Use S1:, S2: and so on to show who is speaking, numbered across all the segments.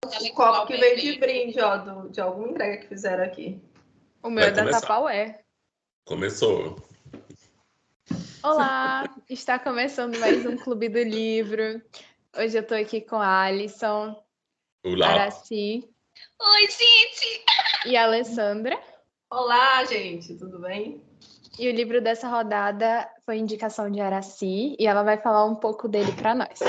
S1: o copo que veio de brinde, ó, de alguma entrega que fizeram aqui.
S2: O meu é da Tupperware.
S3: Começou.
S2: Olá, está começando mais um Clube do Livro. Hoje eu tô aqui com a Alisson,
S3: Olá.
S2: Araci.
S4: Oi, gente!
S2: E a Alessandra.
S1: Olá, gente, tudo bem?
S2: E o livro dessa rodada foi indicação de Araci e ela vai falar um pouco dele para nós.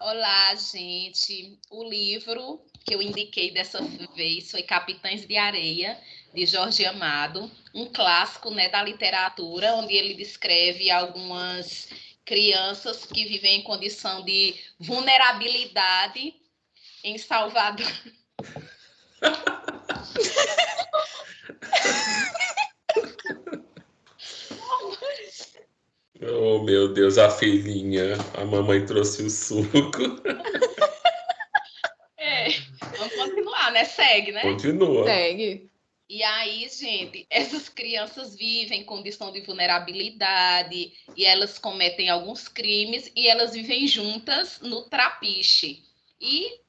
S4: Olá, gente. O livro que eu indiquei dessa vez foi Capitães de Areia, de Jorge Amado, um clássico, né, da literatura, onde ele descreve algumas crianças que vivem em condição de vulnerabilidade em Salvador.
S3: Oh, meu Deus, a filhinha. A mamãe trouxe o suco.
S4: Vamos continuar, né? Segue, né?
S3: Continua.
S2: Segue.
S4: E aí, gente, essas crianças vivem em condição de vulnerabilidade e elas cometem alguns crimes e elas vivem juntas no trapiche. E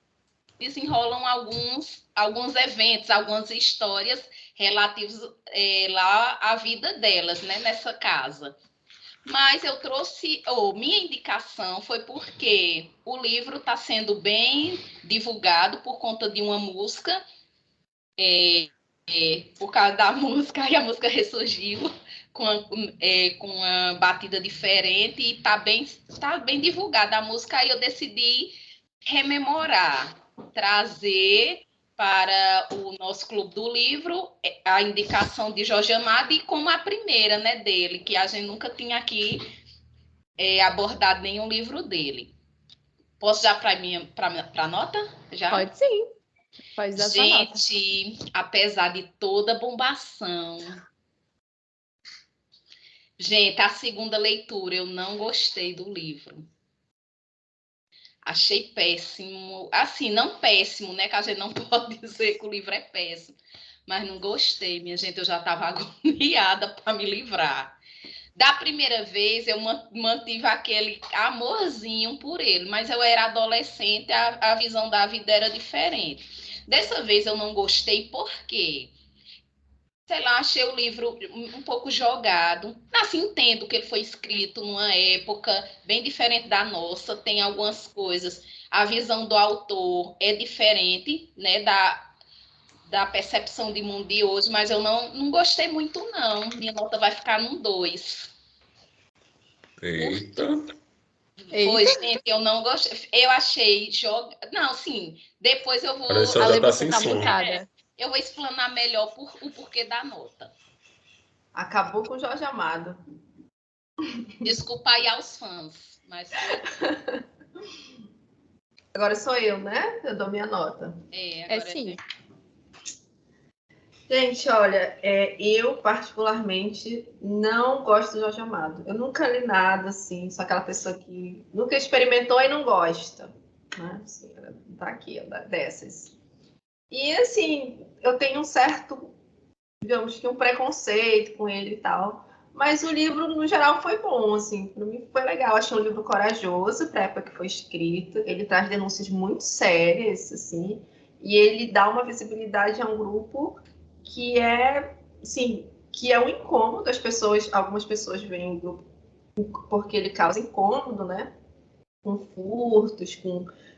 S4: desenrolam alguns eventos, algumas histórias relativas lá à vida delas, né, nessa casa. Mas eu trouxe, minha indicação foi porque o livro está sendo bem divulgado por conta de uma música, por causa da música, e a música ressurgiu com uma batida diferente e tá bem divulgada a música, aí eu decidi rememorar, trazer para o nosso Clube do Livro a indicação de Jorge Amado e como a primeira, né, dele, que a gente nunca tinha aqui abordado nenhum livro dele. Posso já para a nota? Já?
S2: Pode sim. Pode dar sua nota.
S4: Gente, apesar de toda a bombação, gente, a segunda leitura eu não gostei do livro. Achei péssimo. Assim, não péssimo, né? Que a gente não pode dizer que o livro é péssimo. Mas não gostei, minha gente. Eu já estava agoniada para me livrar. Da primeira vez, eu mantive aquele amorzinho por ele. Mas eu era adolescente, a visão da vida era diferente. Dessa vez eu não gostei, por quê? Sei lá, achei o livro um pouco jogado. Assim, entendo que ele foi escrito numa época bem diferente da nossa, tem algumas coisas. A visão do autor é diferente, né, da percepção de mundo de hoje, mas eu não gostei muito, não. Minha nota vai ficar num 2.
S3: Eita.
S4: Foi, gente, eu não gostei. Eu achei Não, sim, depois eu vou.
S3: Parece que ela já tá sem
S2: tá
S3: som.
S2: mutada.
S4: Eu vou explanar melhor o porquê da nota.
S1: Acabou com o Jorge Amado.
S4: Desculpa aí aos fãs, mas
S1: Agora sou eu, né? Eu dou minha nota.
S4: agora
S2: sim.
S1: Gente, olha, eu particularmente não gosto do Jorge Amado. Eu nunca li nada assim, sou aquela pessoa que nunca experimentou e não gosta. Né? Assim, tá aqui, dessas. E assim, eu tenho um certo, digamos que um preconceito com ele e tal. Mas o livro, no geral, foi bom, assim, para mim foi legal. Achei um livro corajoso para a época que foi escrito. Ele traz denúncias muito sérias, assim, e ele dá uma visibilidade a um grupo que é, sim, que é um incômodo. Algumas pessoas veem o grupo porque ele causa incômodo, né? Com furtos,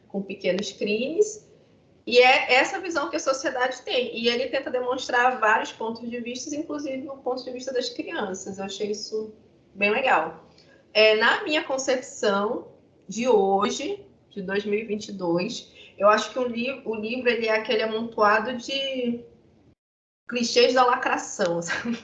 S1: com pequenos crimes. E é essa visão que a sociedade tem. E ele tenta demonstrar vários pontos de vista, inclusive o ponto de vista das crianças. Eu achei isso bem legal. Na minha concepção de hoje, de 2022, eu acho que o livro ele é aquele amontoado de clichês da lacração, sabe?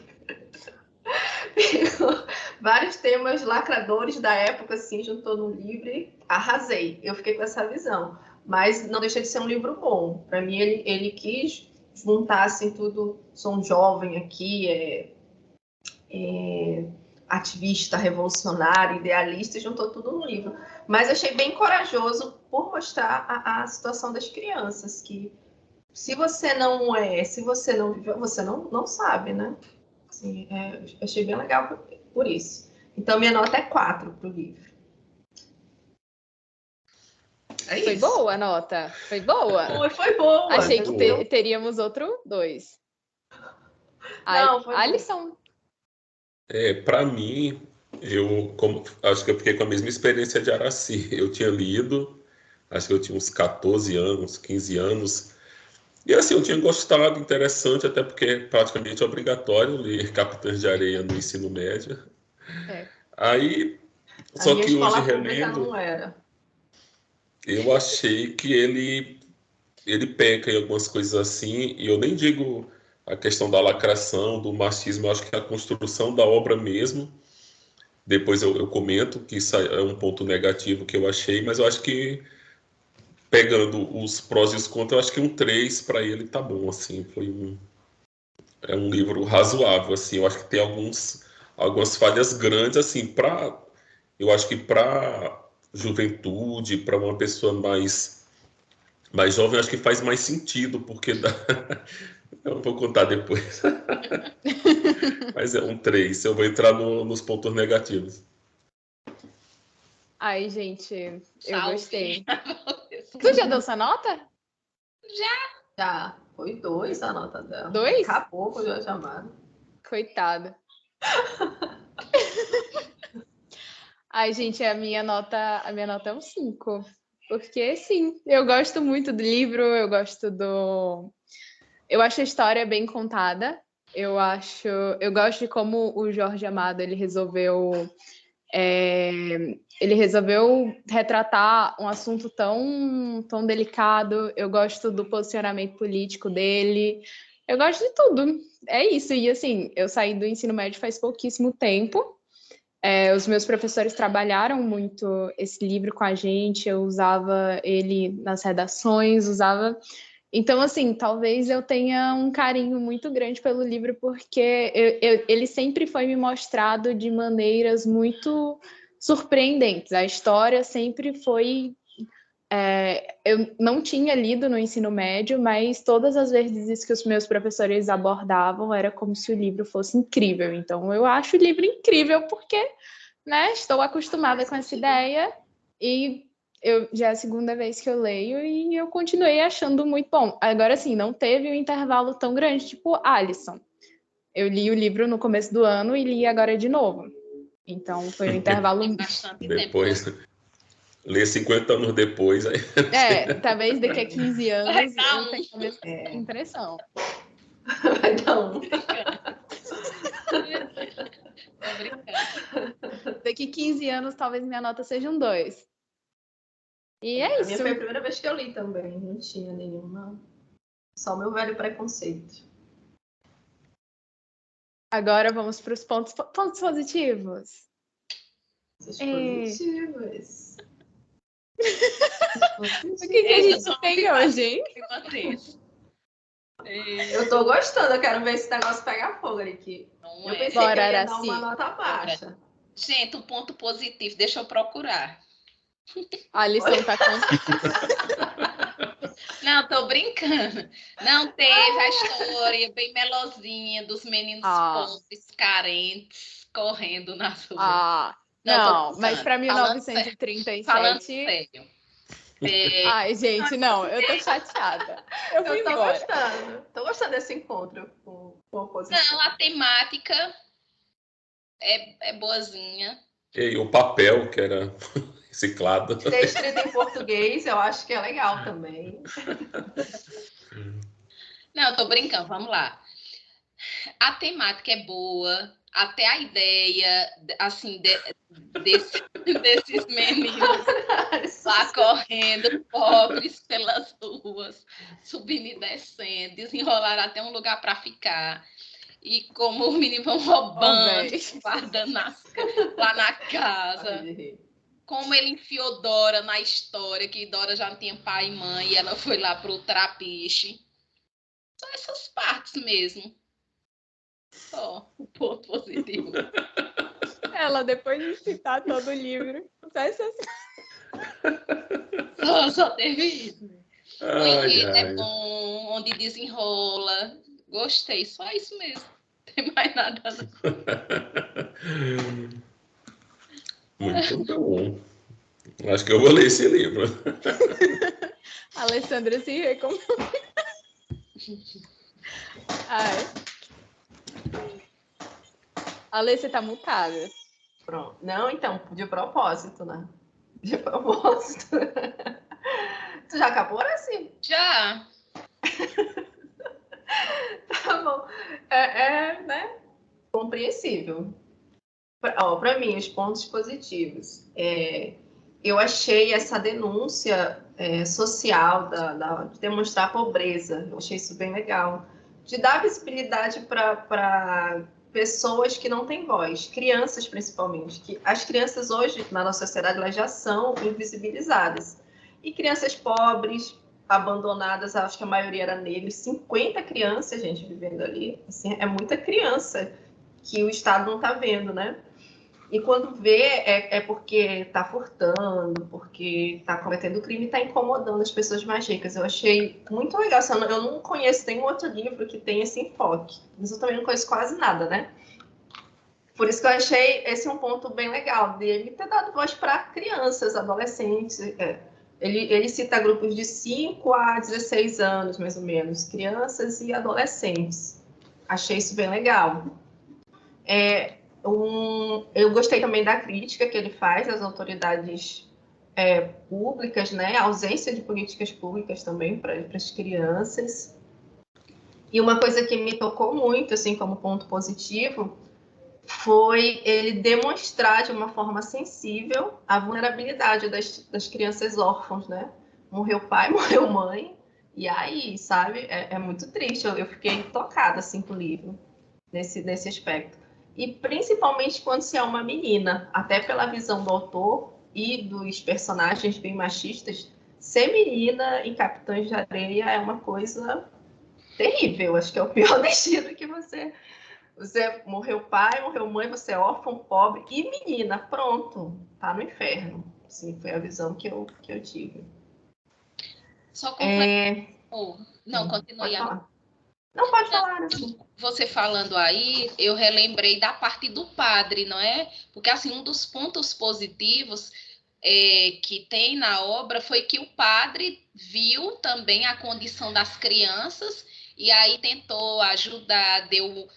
S1: Vários temas lacradores da época, assim, juntou no livro e arrasei. Eu fiquei com essa visão. Mas não deixa de ser um livro bom. Para mim, ele quis juntar, assim, tudo. Sou um jovem aqui, ativista, revolucionário, idealista, e juntou tudo no livro. Mas achei bem corajoso por mostrar a situação das crianças, que se você não se você não viveu, você não sabe, né? Assim, achei bem legal por isso. Então, minha nota é 4 para o livro. É
S2: Foi
S1: isso.
S2: boa a nota? Foi boa?
S1: Foi boa.
S2: Achei que
S3: boa.
S2: teríamos outro 2.
S1: Não, foi boa.
S2: Alisson.
S3: Para mim, acho que eu fiquei com a mesma experiência de Araci. Eu tinha lido, acho que eu tinha uns 14 anos, 15 anos. E assim, eu tinha gostado, interessante, até porque é praticamente obrigatório ler Capitães de Areia no ensino médio.
S2: É.
S3: Aí,
S1: A
S3: só
S1: minha
S3: que hoje
S1: escola pública
S3: relendo,
S1: não era.
S3: eu achei que ele peca em algumas coisas assim, e eu nem digo a questão da lacração, do machismo, eu acho que a construção da obra mesmo. Depois eu comento que isso é um ponto negativo que eu achei, mas eu acho que pegando os prós e os contras, eu acho que um 3 para ele tá bom, assim, é um livro razoável, assim, eu acho que tem algumas falhas grandes, assim, eu acho que para juventude, para uma pessoa mais jovem, eu acho que faz mais sentido, porque eu vou contar depois. Mas é um 3, eu vou entrar nos pontos negativos.
S2: Ai, gente, eu
S4: Salve.
S2: gostei. Tu já deu essa nota?
S1: Já foi 2 a nota dela.
S2: 2?
S1: Acabou com o Jorge Amado.
S2: Coitada. Ai, gente, a minha nota é um 5. Porque, sim, eu gosto muito do livro, eu acho a história bem contada. Eu gosto de como o Jorge Amado ele resolveu retratar um assunto tão delicado. Eu gosto do posicionamento político dele. Eu gosto de tudo. É isso. E assim, eu saí do ensino médio faz pouquíssimo tempo. Os meus professores trabalharam muito esse livro com a gente. Eu usava ele nas redações, Então, assim, talvez eu tenha um carinho muito grande pelo livro, porque ele sempre foi me mostrado de maneiras muito surpreendentes. A história sempre foi. Eu não tinha lido no ensino médio, mas todas as vezes que os meus professores abordavam, era como se o livro fosse incrível. Então, eu acho o livro incrível, porque, né, estou acostumada com essa ideia e já é a segunda vez que eu leio e eu continuei achando muito bom. Agora, sim, não teve um intervalo tão grande, tipo Alisson. Eu li o livro no começo do ano e li agora de novo. Então, foi um intervalo...
S4: Tem bastante
S3: Depois,
S4: tempo.
S3: ler 50 anos depois, aí...
S2: talvez daqui a 15 anos
S4: Vai dar
S2: eu tenha a mesma impressão.
S1: Vai dar um.
S4: Tô brincando.
S2: Daqui 15 anos, talvez minha nota seja um 2. E é
S1: A minha
S2: isso.
S1: foi a primeira vez que eu li também. Não tinha nenhuma. Só o meu velho preconceito.
S2: Agora vamos para os pontos positivos.
S1: Os
S2: É.
S1: positivos.
S2: O que a gente tem hoje, hein?
S1: Eu tô gostando, eu quero ver esse negócio pegar fogo aqui.
S4: Não
S1: Eu
S4: é.
S1: pensei
S2: Bora,
S1: que eu ia dar
S2: Araci.
S1: uma nota baixa.
S4: Gente, um ponto positivo, deixa eu procurar.
S2: A lição tá com...
S4: Não, tô brincando. Não teve a história bem melosinha dos meninos pobres, carentes, correndo nas ruas.
S2: Não, mas
S4: brincando.
S2: para
S4: Falando sério.
S2: 1937... Ai, gente, não, eu tô chateada. Eu fui embora.
S1: Tô gostando desse encontro com a oposição.
S4: Não, a temática é boazinha.
S3: E o papel, que era reciclado.
S1: Ter escrito em português, eu acho que é legal também.
S4: Não, eu tô brincando, vamos lá. A temática é boa, até a ideia, assim, desses meninos lá correndo, pobres pelas ruas, subindo e descendo, desenrolaram até um lugar para ficar. E como os meninos vão roubando, guardando lá na casa. Como ele enfiou Dora na história, que Dora já não tinha pai e mãe, e ela foi lá pro trapiche. Só essas partes mesmo. Só o ponto positivo.
S2: Ela, depois de citar todo o livro,
S4: Só teve isso. O enredo é
S3: ai.
S4: bom, onde desenrola. Gostei, só isso mesmo. Não tem mais nada. Não.
S3: Muito bom. Acho que eu vou ler esse livro.
S2: A Alessandra se recomendou. Ai. Ale, você tá mutada.
S1: Pronto. Não, então, de propósito, né? De propósito. Tu já acabou, assim?
S4: Já.
S1: Tá bom. Né? Compreensível. Para mim, os pontos positivos. Eu achei essa denúncia social de demonstrar pobreza. Eu achei isso bem legal. De dar visibilidade para pessoas que não têm voz, crianças principalmente. Que as crianças hoje, na nossa sociedade, elas já são invisibilizadas. E crianças pobres, abandonadas, acho que a maioria era negros, 50 crianças, gente, vivendo ali. Assim, é muita criança que o Estado não está vendo, né? E quando vê, é porque está furtando, porque está cometendo crime e está incomodando as pessoas mais ricas. Eu achei muito legal. Eu não conheço nenhum outro livro que tenha esse enfoque. Mas eu também não conheço quase nada, né? Por isso que eu achei esse um ponto bem legal, dele ter dado voz para crianças, adolescentes. Ele cita grupos de 5 a 16 anos, mais ou menos, crianças e adolescentes. Achei isso bem legal. Eu gostei também da crítica que ele faz às autoridades públicas, né? A ausência de políticas públicas também para as crianças. E uma coisa que me tocou muito, assim, como ponto positivo, foi ele demonstrar de uma forma sensível a vulnerabilidade das crianças órfãs, né? Morreu pai, morreu mãe, e aí, sabe? É muito triste. Eu fiquei tocada, assim, com o livro, nesse aspecto. E principalmente quando se é uma menina, até pela visão do autor e dos personagens bem machistas, ser menina em Capitães de Areia é uma coisa terrível. Acho que é o pior destino que você morreu pai, morreu mãe, você é órfão, pobre e menina, pronto, tá no inferno. Sim, foi a visão que eu tive.
S4: Só completou. Não, continue.
S1: Pode falar. Não, pode falar, assim.
S4: Você falando aí, eu relembrei da parte do padre, não é? Porque, assim, um dos pontos positivos que tem na obra foi que o padre viu também a condição das crianças e aí tentou ajudar, deu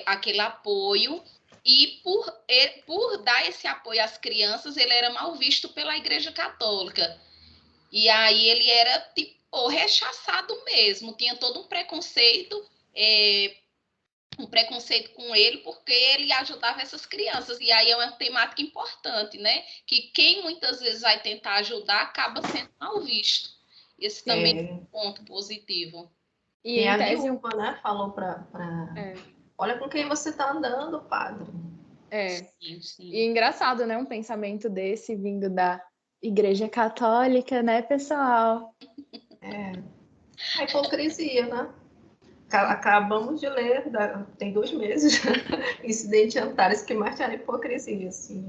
S4: aquele apoio. E por dar esse apoio às crianças, ele era mal visto pela Igreja Católica. E aí ele era tipo rechaçado mesmo, tinha todo um preconceito com ele, porque ele ajudava essas crianças. E aí é uma temática importante, né? Que quem muitas vezes vai tentar ajudar acaba sendo mal visto. Esse também é um ponto positivo.
S2: E
S1: em
S2: a
S1: tese, viúva, né? Falou para olha com quem você está andando, padre.
S2: Sim. E é engraçado, né? Um pensamento desse vindo da Igreja Católica, né, pessoal?
S1: A hipocrisia, né? Acabamos de ler, tem 2 meses, Incidente Antares, que marca a hipocrisia, assim.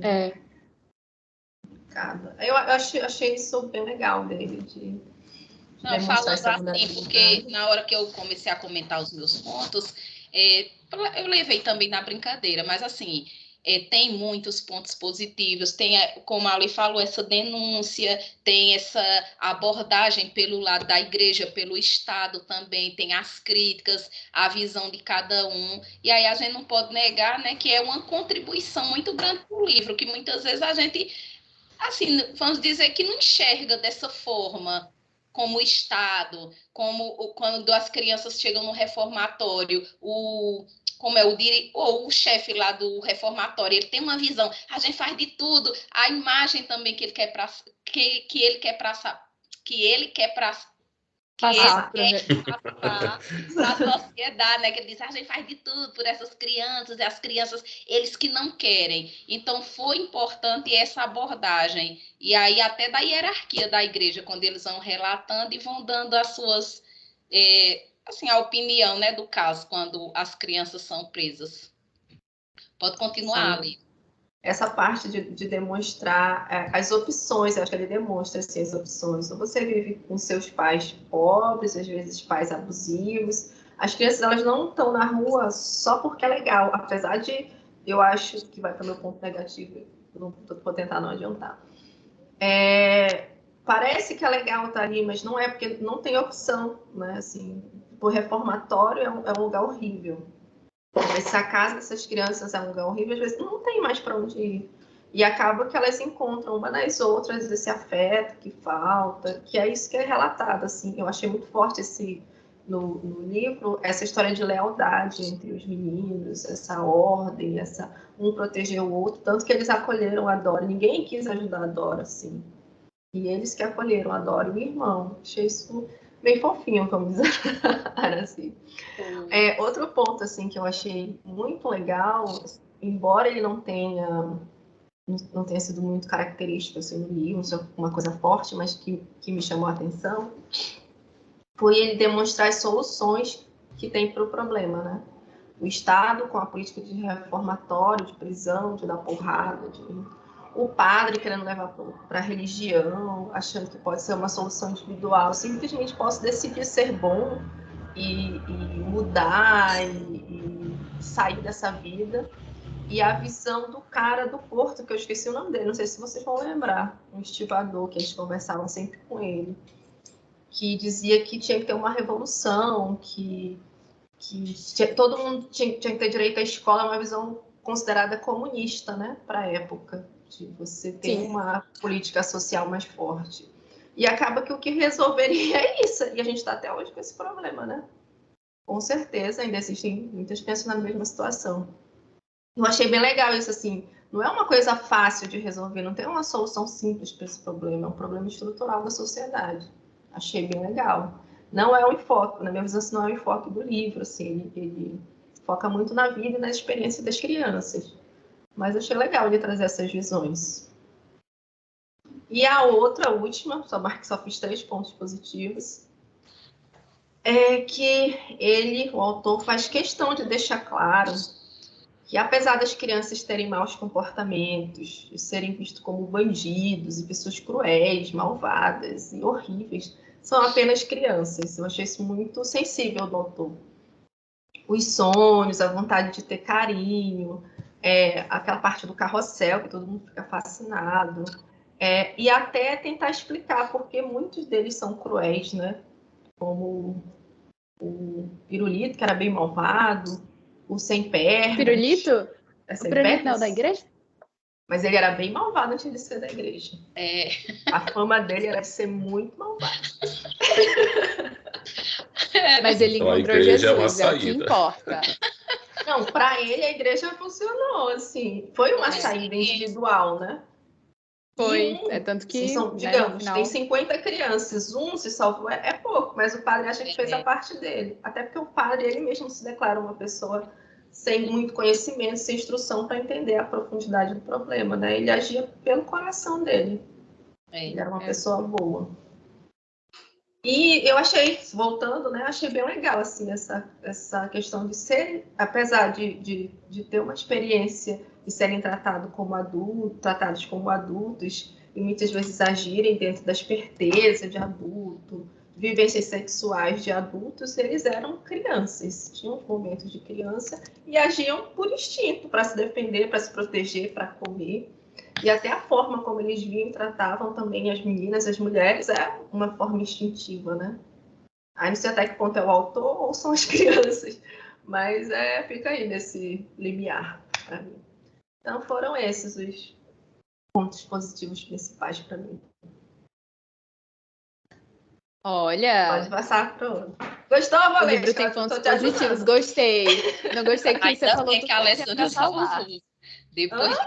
S1: Eu achei isso bem legal dele, de demonstrar essa vulnerabilidade.
S4: Porque na hora que eu comecei a comentar os meus pontos, eu levei também na brincadeira, mas assim, tem muitos pontos positivos, tem, como a Ali falou, essa denúncia, tem essa abordagem pelo lado da igreja, pelo Estado também, tem as críticas, a visão de cada um, e aí a gente não pode negar, né, que é uma contribuição muito grande para o livro, que muitas vezes a gente, assim, vamos dizer que não enxerga dessa forma, como o Estado, como quando as crianças chegam no reformatório, ou o chefe lá do reformatório, ele tem uma visão, a gente faz de tudo, a imagem também que ele quer passar para a sociedade, né? Que ele diz, a gente faz de tudo por essas crianças, e as crianças, eles que não querem. Então, foi importante essa abordagem. E aí, até da hierarquia da igreja, quando eles vão relatando e vão dando as suas, assim, a opinião, né, do caso, quando as crianças são presas. Pode continuar, Ali.
S1: Essa parte de demonstrar as opções, eu acho que ele demonstra assim, as opções. Ou você vive com seus pais pobres, às vezes pais abusivos. As crianças, elas não estão na rua só porque é legal, apesar de, eu acho que vai para o meu ponto negativo, vou tentar não adiantar. Parece que é legal estar ali, mas não é, porque não tem opção, né? Assim, o reformatório é um lugar horrível. Mas se a casa dessas crianças é um lugar horrível, às vezes não tem mais para onde ir. E acaba que elas encontram uma nas outras esse afeto que falta, que é isso que é relatado, assim. Eu achei muito forte no livro essa história de lealdade entre os meninos, essa ordem, um proteger o outro, tanto que eles acolheram a Dora. Ninguém quis ajudar a Dora, assim. E eles que acolheram a Dora e o irmão. Achei isso bem fofinho, como diz assim. Outro ponto assim, que eu achei muito legal, embora ele não tenha sido muito característico assim, no livro, uma coisa forte, mas que me chamou a atenção, foi ele demonstrar as soluções que tem para o problema, né? O Estado com a política de reformatório, de prisão, de dar porrada, o padre querendo levar para a religião, achando que pode ser uma solução individual, simplesmente posso decidir ser bom e mudar e sair dessa vida. E a visão do cara do Porto, que eu esqueci o nome dele, não sei se vocês vão lembrar, um estivador que eles conversavam sempre com ele, que dizia que tinha que ter uma revolução, que todo mundo tinha que ter direito à escola, uma visão considerada comunista, né, para a época, de você ter uma política social mais forte. E acaba que o que resolveria é isso, e a gente está até hoje com esse problema, né? Com certeza, ainda existem muitas crianças na mesma situação. Eu achei bem legal isso, assim, não é uma coisa fácil de resolver, não tem uma solução simples para esse problema, é um problema estrutural da sociedade. Achei bem legal. Não é o enfoque, na minha visão, não é o enfoque do livro, assim, ele foca muito na vida e na experiência das crianças. Mas achei legal ele trazer essas visões. E a última, só fiz 3 pontos positivos, é que o autor faz questão de deixar claro que, apesar das crianças terem maus comportamentos, de serem vistos como bandidos e pessoas cruéis, malvadas e horríveis, são apenas crianças. Eu achei isso muito sensível do autor. Os sonhos, a vontade de ter carinho, aquela parte do carrossel que todo mundo fica fascinado, e até tentar explicar porque muitos deles são cruéis, né? Como o Pirulito, que era bem malvado, o Sem Pernas.
S2: Pirulito?
S1: O
S2: Pirulito não, da igreja?
S1: Mas ele era bem malvado antes de ser da igreja. A fama dele era de ser muito malvado.
S2: Mas ele encontrou Jesus, é o que importa.
S1: Não, para ele a igreja funcionou, assim. Foi uma saída individual, né?
S2: Foi, tanto que,
S1: digamos,
S2: final...
S1: tem 50 crianças, um se salvou, é pouco, mas o padre acha que fez a parte dele. Até porque o padre, ele mesmo se declara uma pessoa sem muito conhecimento, sem instrução para entender a profundidade do problema, né? Ele agia pelo coração dele. Ele era uma pessoa boa. E eu achei, voltando, né? Achei bem legal, assim, essa questão de ser, apesar de ter uma experiência e serem tratados como adultos e muitas vezes agirem dentro da esperteza de adulto, vivências sexuais de adultos, eles eram crianças, tinham momentos de criança e agiam por instinto, para se defender, para se proteger, para comer. E até a forma como eles viam e tratavam também as meninas, as mulheres, é uma forma instintiva, né? Aí não sei até que ponto é o autor ou são as crianças, mas fica aí nesse limiar para mim. Então foram esses os pontos positivos principais para mim.
S2: Olha...
S1: Pode passar para o outro. Gostou, Valente?
S2: O livro tem pontos positivos, gostei. Não gostei que você falou tudo que eu tinha para falar.
S4: Depois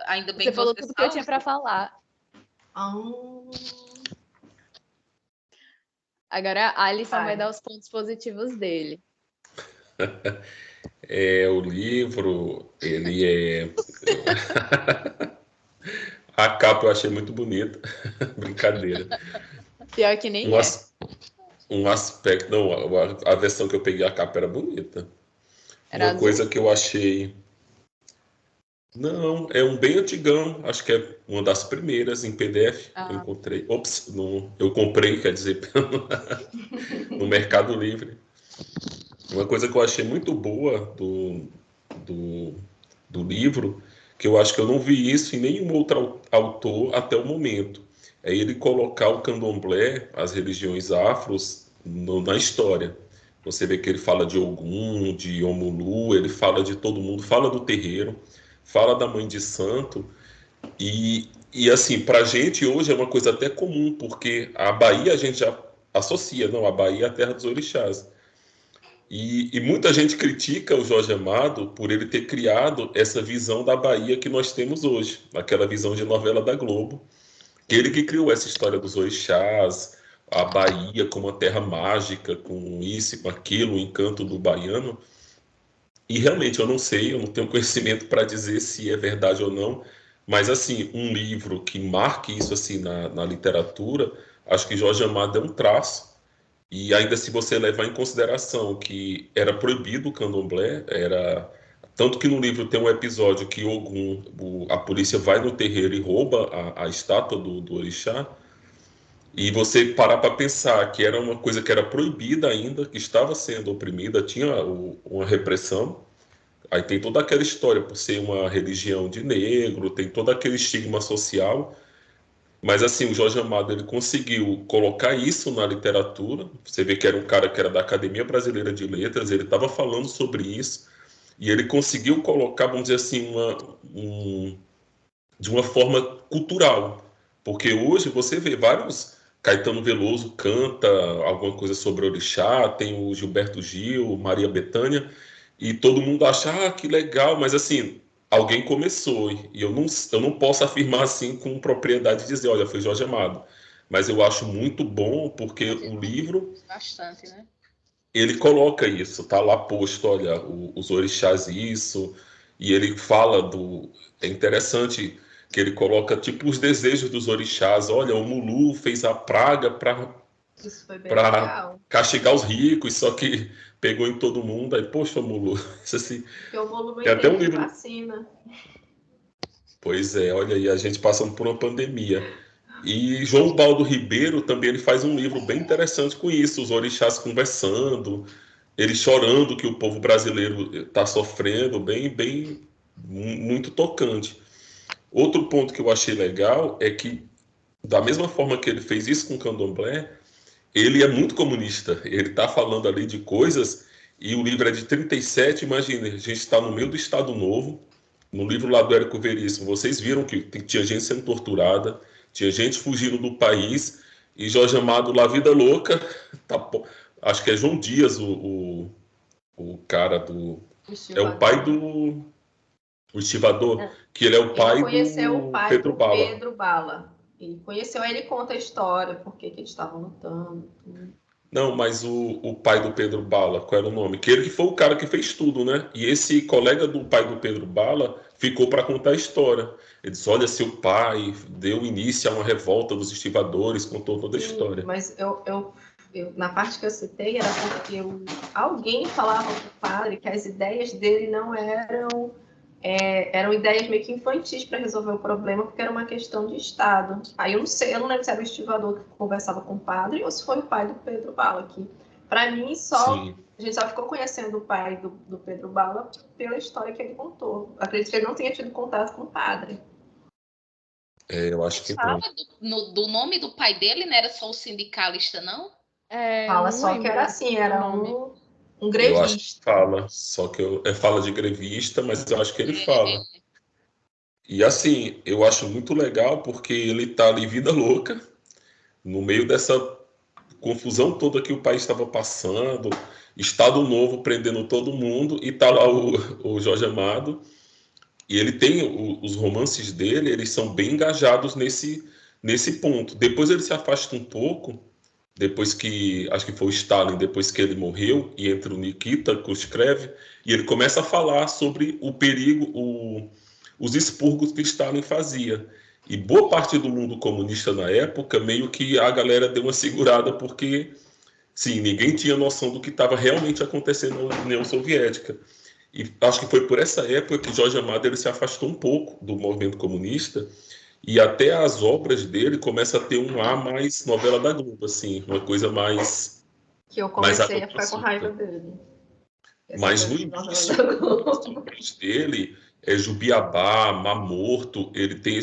S4: ainda bem
S2: você
S4: que
S2: falou
S4: você
S2: tudo que eu tinha para falar. Agora a Alisson vai dar os pontos positivos dele.
S3: O livro, ele é... A capa eu achei muito bonita. Brincadeira.
S2: Pior que nem
S3: um aspecto... Não, a versão que eu peguei, a capa era bonita.
S2: Era
S3: uma coisa que eu achei... Não, é um bem antigão. Acho que é uma das primeiras em PDF. Eu encontrei. Eu comprei, quer dizer, no Mercado Livre. Uma coisa que eu achei muito boa do livro, que eu acho que eu não vi isso em nenhum outro autor até o momento, é ele colocar o candomblé, as religiões afros, na história. Você vê que ele fala de Ogum, de Omulu, ele fala de todo mundo, fala do terreiro, fala da mãe de santo, e assim, para a gente hoje é uma coisa até comum, porque a Bahia a gente já associa, não, a Bahia é a terra dos orixás. E muita gente critica o Jorge Amado por ele ter criado essa visão da Bahia que nós temos hoje, aquela visão de novela da Globo. Ele que criou essa história dos orixás, a Bahia como uma terra mágica, com isso e com aquilo, o encanto do baiano. E realmente eu não sei, eu não tenho conhecimento para dizer se é verdade ou não, mas assim, um livro que marque isso assim na literatura, acho que Jorge Amado é um traço. E ainda se você levar em consideração que era proibido o candomblé, era tanto que no livro tem um episódio que Ogum, a polícia vai no terreiro e rouba a estátua do orixá, e você parar para pensar que era uma coisa que era proibida ainda, que estava sendo oprimida, tinha uma repressão. Aí tem toda aquela história por ser uma religião de negro, tem todo aquele estigma social. Mas assim, o Jorge Amado ele conseguiu colocar isso na literatura. Você vê que era um cara que era da Academia Brasileira de Letras, ele estava falando sobre isso e ele conseguiu colocar, vamos dizer assim, de uma forma cultural. Porque hoje você vê vários. Caetano Veloso canta alguma coisa sobre orixá, tem o Gilberto Gil, Maria Bethânia, e todo mundo acha, que legal, mas assim, alguém começou, e eu não posso afirmar assim com propriedade dizer, olha, foi Jorge Amado. Mas eu acho muito bom porque o livro,
S4: Bastante, né?
S3: ele coloca isso, tá lá posto, olha, os orixás isso, e ele fala do... É interessante que ele coloca tipo os desejos dos orixás, olha, o Mulu fez a praga
S1: Isso foi bem
S3: para
S1: legal.
S3: castigar os ricos, só que pegou em todo mundo, aí, poxa, Mulu, isso assim,
S1: Porque o bolo não
S3: tem até um
S1: entende de
S3: livro...
S1: vacina.
S3: Pois é, olha aí, a gente passando por uma pandemia. E João Baldo Ribeiro também ele faz um livro bem interessante com isso, os orixás conversando, ele chorando que o povo brasileiro está sofrendo, muito tocante. Outro ponto que eu achei legal é que, da mesma forma que ele fez isso com o Candomblé, ele é muito comunista. Ele está falando ali de coisas, e o livro é de 37, imagina, a gente está no meio do Estado Novo, no livro lá do Érico Veríssimo, vocês viram que tinha gente sendo torturada, tinha gente fugindo do país, e Jorge Amado lá, vida louca, tá, acho que é João Dias, o cara do... É o pai do... O estivador, que ele é o
S1: Ele
S3: pai
S1: conheceu o
S3: do
S1: pai
S3: Pedro
S1: do
S3: Bala.
S1: Pedro Bala. Ele conheceu, aí ele conta a história, por que eles estavam lutando.
S3: Não, mas o pai do Pedro Bala, qual era o nome? Que ele que foi o cara que fez tudo, né? E esse colega do pai do Pedro Bala ficou para contar a história. Ele disse: olha, seu pai deu início a uma revolta dos estivadores, contou toda a
S1: Sim,
S3: história.
S1: mas na parte que eu citei era porque alguém falava para o padre que as ideias dele não eram ideias meio que infantis para resolver o problema, porque era uma questão de Estado. Aí eu não sei, eu não lembro se era o estivador que conversava com o padre ou se foi o pai do Pedro Bala aqui. Para mim,
S3: Sim.
S1: a gente só ficou conhecendo o pai do Pedro Bala pela história que ele contou. Acredito que ele não tenha tido contato com o padre.
S3: Eu acho que não.
S4: Fala do nome do pai dele, não era só o sindicalista, não?
S1: Fala só que era assim, era um grevista.
S3: Eu acho que fala, só que fala de grevista, mas eu acho que ele fala. E assim, eu acho muito legal porque ele tá ali vida louca, no meio dessa confusão toda que o país estava passando, Estado Novo prendendo todo mundo, e tá lá o Jorge Amado, e ele tem os romances dele, eles são bem engajados nesse ponto. Depois ele se afasta um pouco, depois que, acho que foi o Stalin, depois que ele morreu, e entra o Nikita Khrushchev, e ele começa a falar sobre o perigo, os expurgos que Stalin fazia. E boa parte do mundo comunista na época, meio que a galera deu uma segurada, porque, sim, ninguém tinha noção do que estava realmente acontecendo na União Soviética. E acho que foi por essa época que Jorge Amado ele se afastou um pouco do movimento comunista, e até as obras dele começam a ter um ar mais novela da Globo, assim, uma coisa mais...
S1: Que eu
S3: mais
S1: comecei a ficar com raiva dele.
S3: Mas no início, os livros dele, Jubiabá, Mar Morto, ele tem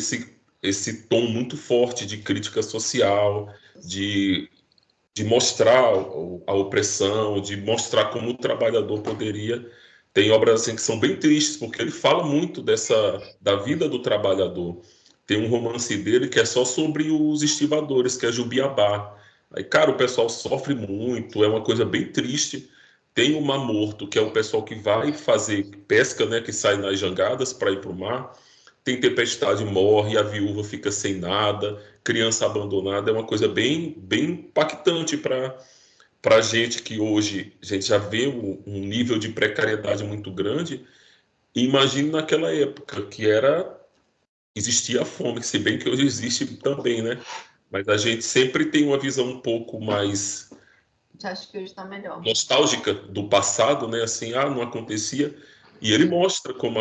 S3: esse tom muito forte de crítica social, de mostrar a opressão, de mostrar como o trabalhador poderia. Tem obras assim que são bem tristes, porque ele fala muito da vida do trabalhador. Tem um romance dele que é só sobre os estivadores, que é Jubiabá. Aí, cara, o pessoal sofre muito, é uma coisa bem triste. Tem o Mar Morto, que é o pessoal que vai fazer pesca, né, que sai nas jangadas para ir para o mar. Tem tempestade, morre, a viúva fica sem nada, criança abandonada. É uma coisa bem, bem impactante para a gente que hoje a gente já vê um nível de precariedade muito grande. E imagine naquela época que existia a fome, se bem que hoje existe também, né? Mas a gente sempre tem uma visão um pouco mais
S1: Acho que hoje está melhor.
S3: nostálgica do passado, né? Assim, não acontecia. E ele mostra como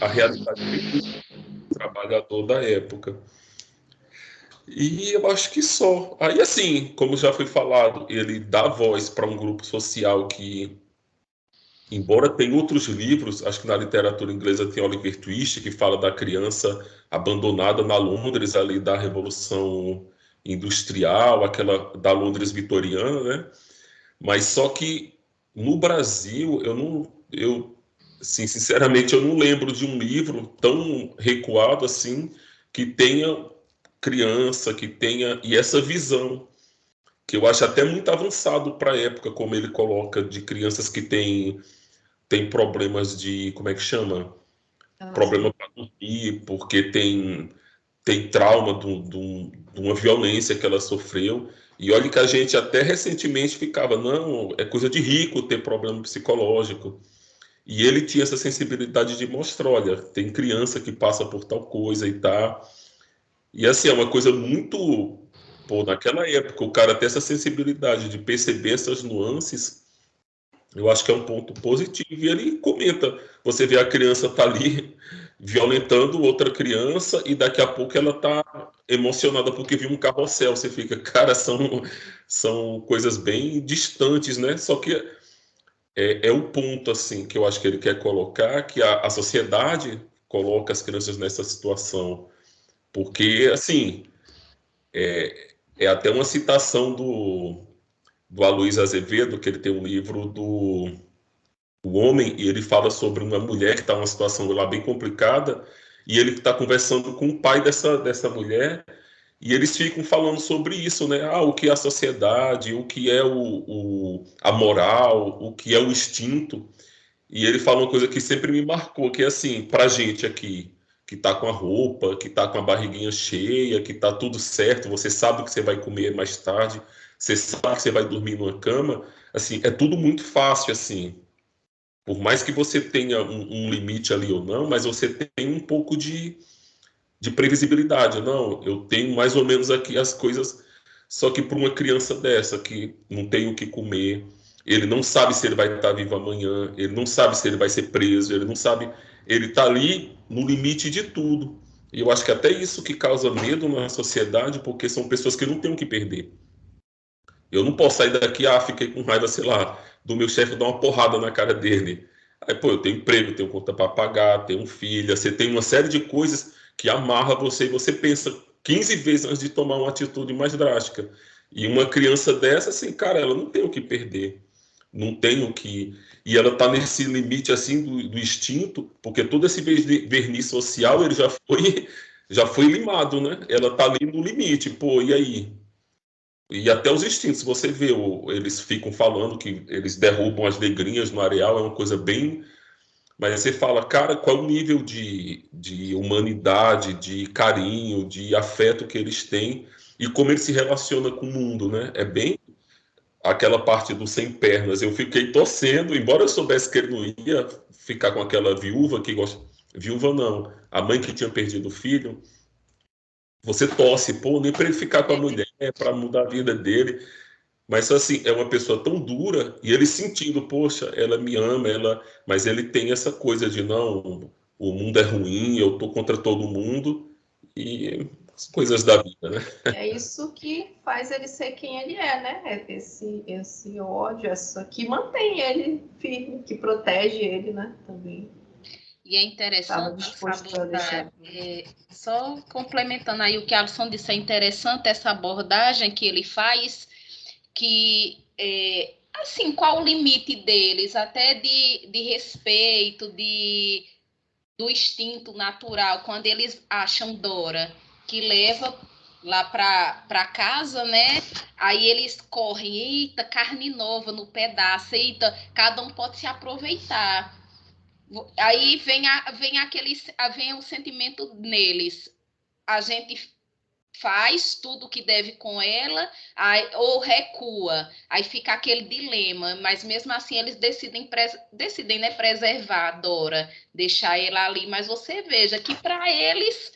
S3: a realidade do trabalhador da época. E eu acho que só. Aí, assim, como já foi falado, ele dá voz para um grupo social que, embora tenha outros livros, acho que na literatura inglesa tem Oliver Twist, que fala da criança abandonada na Londres, ali da Revolução Industrial, aquela da Londres vitoriana, né? Mas só que no Brasil, assim, sinceramente, eu não lembro de um livro tão recuado assim que tenha criança, que tenha e essa visão que eu acho até muito avançado para a época, como ele coloca, de crianças que têm problemas de, como é que chama? Problema para dormir, porque tem trauma de uma violência que ela sofreu. E olha que a gente até recentemente ficava, não, é coisa de rico ter problema psicológico. E ele tinha essa sensibilidade de mostrar, olha, tem criança que passa por tal coisa e tá. E assim, é uma coisa muito. Pô, naquela época, o cara ter essa sensibilidade de perceber essas nuances, eu acho que é um ponto positivo. E ele comenta: você vê a criança tá ali violentando outra criança e daqui a pouco ela tá emocionada porque viu um carrossel. Você fica, cara, são coisas bem distantes, né? Só que é o ponto assim que eu acho que ele quer colocar, que a sociedade coloca as crianças nessa situação. Porque, assim, é até uma citação do Aloysio Azevedo, que ele tem um livro do O Homem, e ele fala sobre uma mulher que está numa situação lá bem complicada, e ele está conversando com o pai dessa mulher, e eles ficam falando sobre isso, né? O que é a sociedade, o que é a moral, o que é o instinto. E ele fala uma coisa que sempre me marcou, que é assim, pra gente aqui, que tá com a roupa, que tá com a barriguinha cheia, que tá tudo certo, você sabe o que você vai comer mais tarde, você sabe que você vai dormir numa cama, assim, é tudo muito fácil, assim. Por mais que você tenha um limite ali ou não, mas você tem um pouco de previsibilidade. Não, eu tenho mais ou menos aqui as coisas, só que para uma criança dessa que não tem o que comer, ele não sabe se ele vai estar vivo amanhã, ele não sabe se ele vai ser preso, ele não sabe, ele está ali no limite de tudo. E eu acho que até isso que causa medo na sociedade, porque são pessoas que não têm o que perder. Eu não posso sair daqui, fiquei com raiva, sei lá, do meu chefe dar uma porrada na cara dele. Aí, pô, eu tenho emprego, tenho conta para pagar, tenho filha, você tem uma série de coisas que amarra você e você pensa 15 vezes antes de tomar uma atitude mais drástica. E uma criança dessa, assim, cara, ela não tem o que perder, não tem o que. E ela tá nesse limite, assim, do instinto, porque todo esse verniz social ele já foi limado, né? Ela tá ali no limite, pô, e aí? E até os instintos, você vê, eles ficam falando que eles derrubam as negrinhas no areal, é uma coisa bem. Mas você fala, cara, qual é o nível de humanidade, de carinho, de afeto que eles têm e como ele se relaciona com o mundo, né? É bem aquela parte do sem pernas. Eu fiquei torcendo, embora eu soubesse que ele não ia ficar com aquela viúva que gosta. Viúva não, a mãe que tinha perdido o filho. Você torce, pô, nem para ele ficar com a mulher, para mudar a vida dele. Mas assim, é uma pessoa tão dura e ele sentindo, poxa, ela me ama, mas ele tem essa coisa de não, o mundo é ruim, eu tô contra todo mundo e as coisas da vida, né?
S1: É isso que faz ele ser quem ele é, né? Esse ódio, que mantém ele firme, que protege ele, né? Também.
S4: E é interessante essa abordagem, só complementando aí o que a Alisson disse, é interessante essa abordagem que ele faz, que, assim, qual o limite deles, até de respeito, do instinto natural, quando eles acham Dora, que leva lá para casa, né? Aí eles correm, eita, carne nova no pedaço, eita, cada um pode se aproveitar. Aí vem o sentimento neles. A gente faz tudo o que deve com ela, ou recua. Aí fica aquele dilema, mas mesmo assim eles decidem né, preservar a Dora, deixar ela ali. Mas você veja que para eles,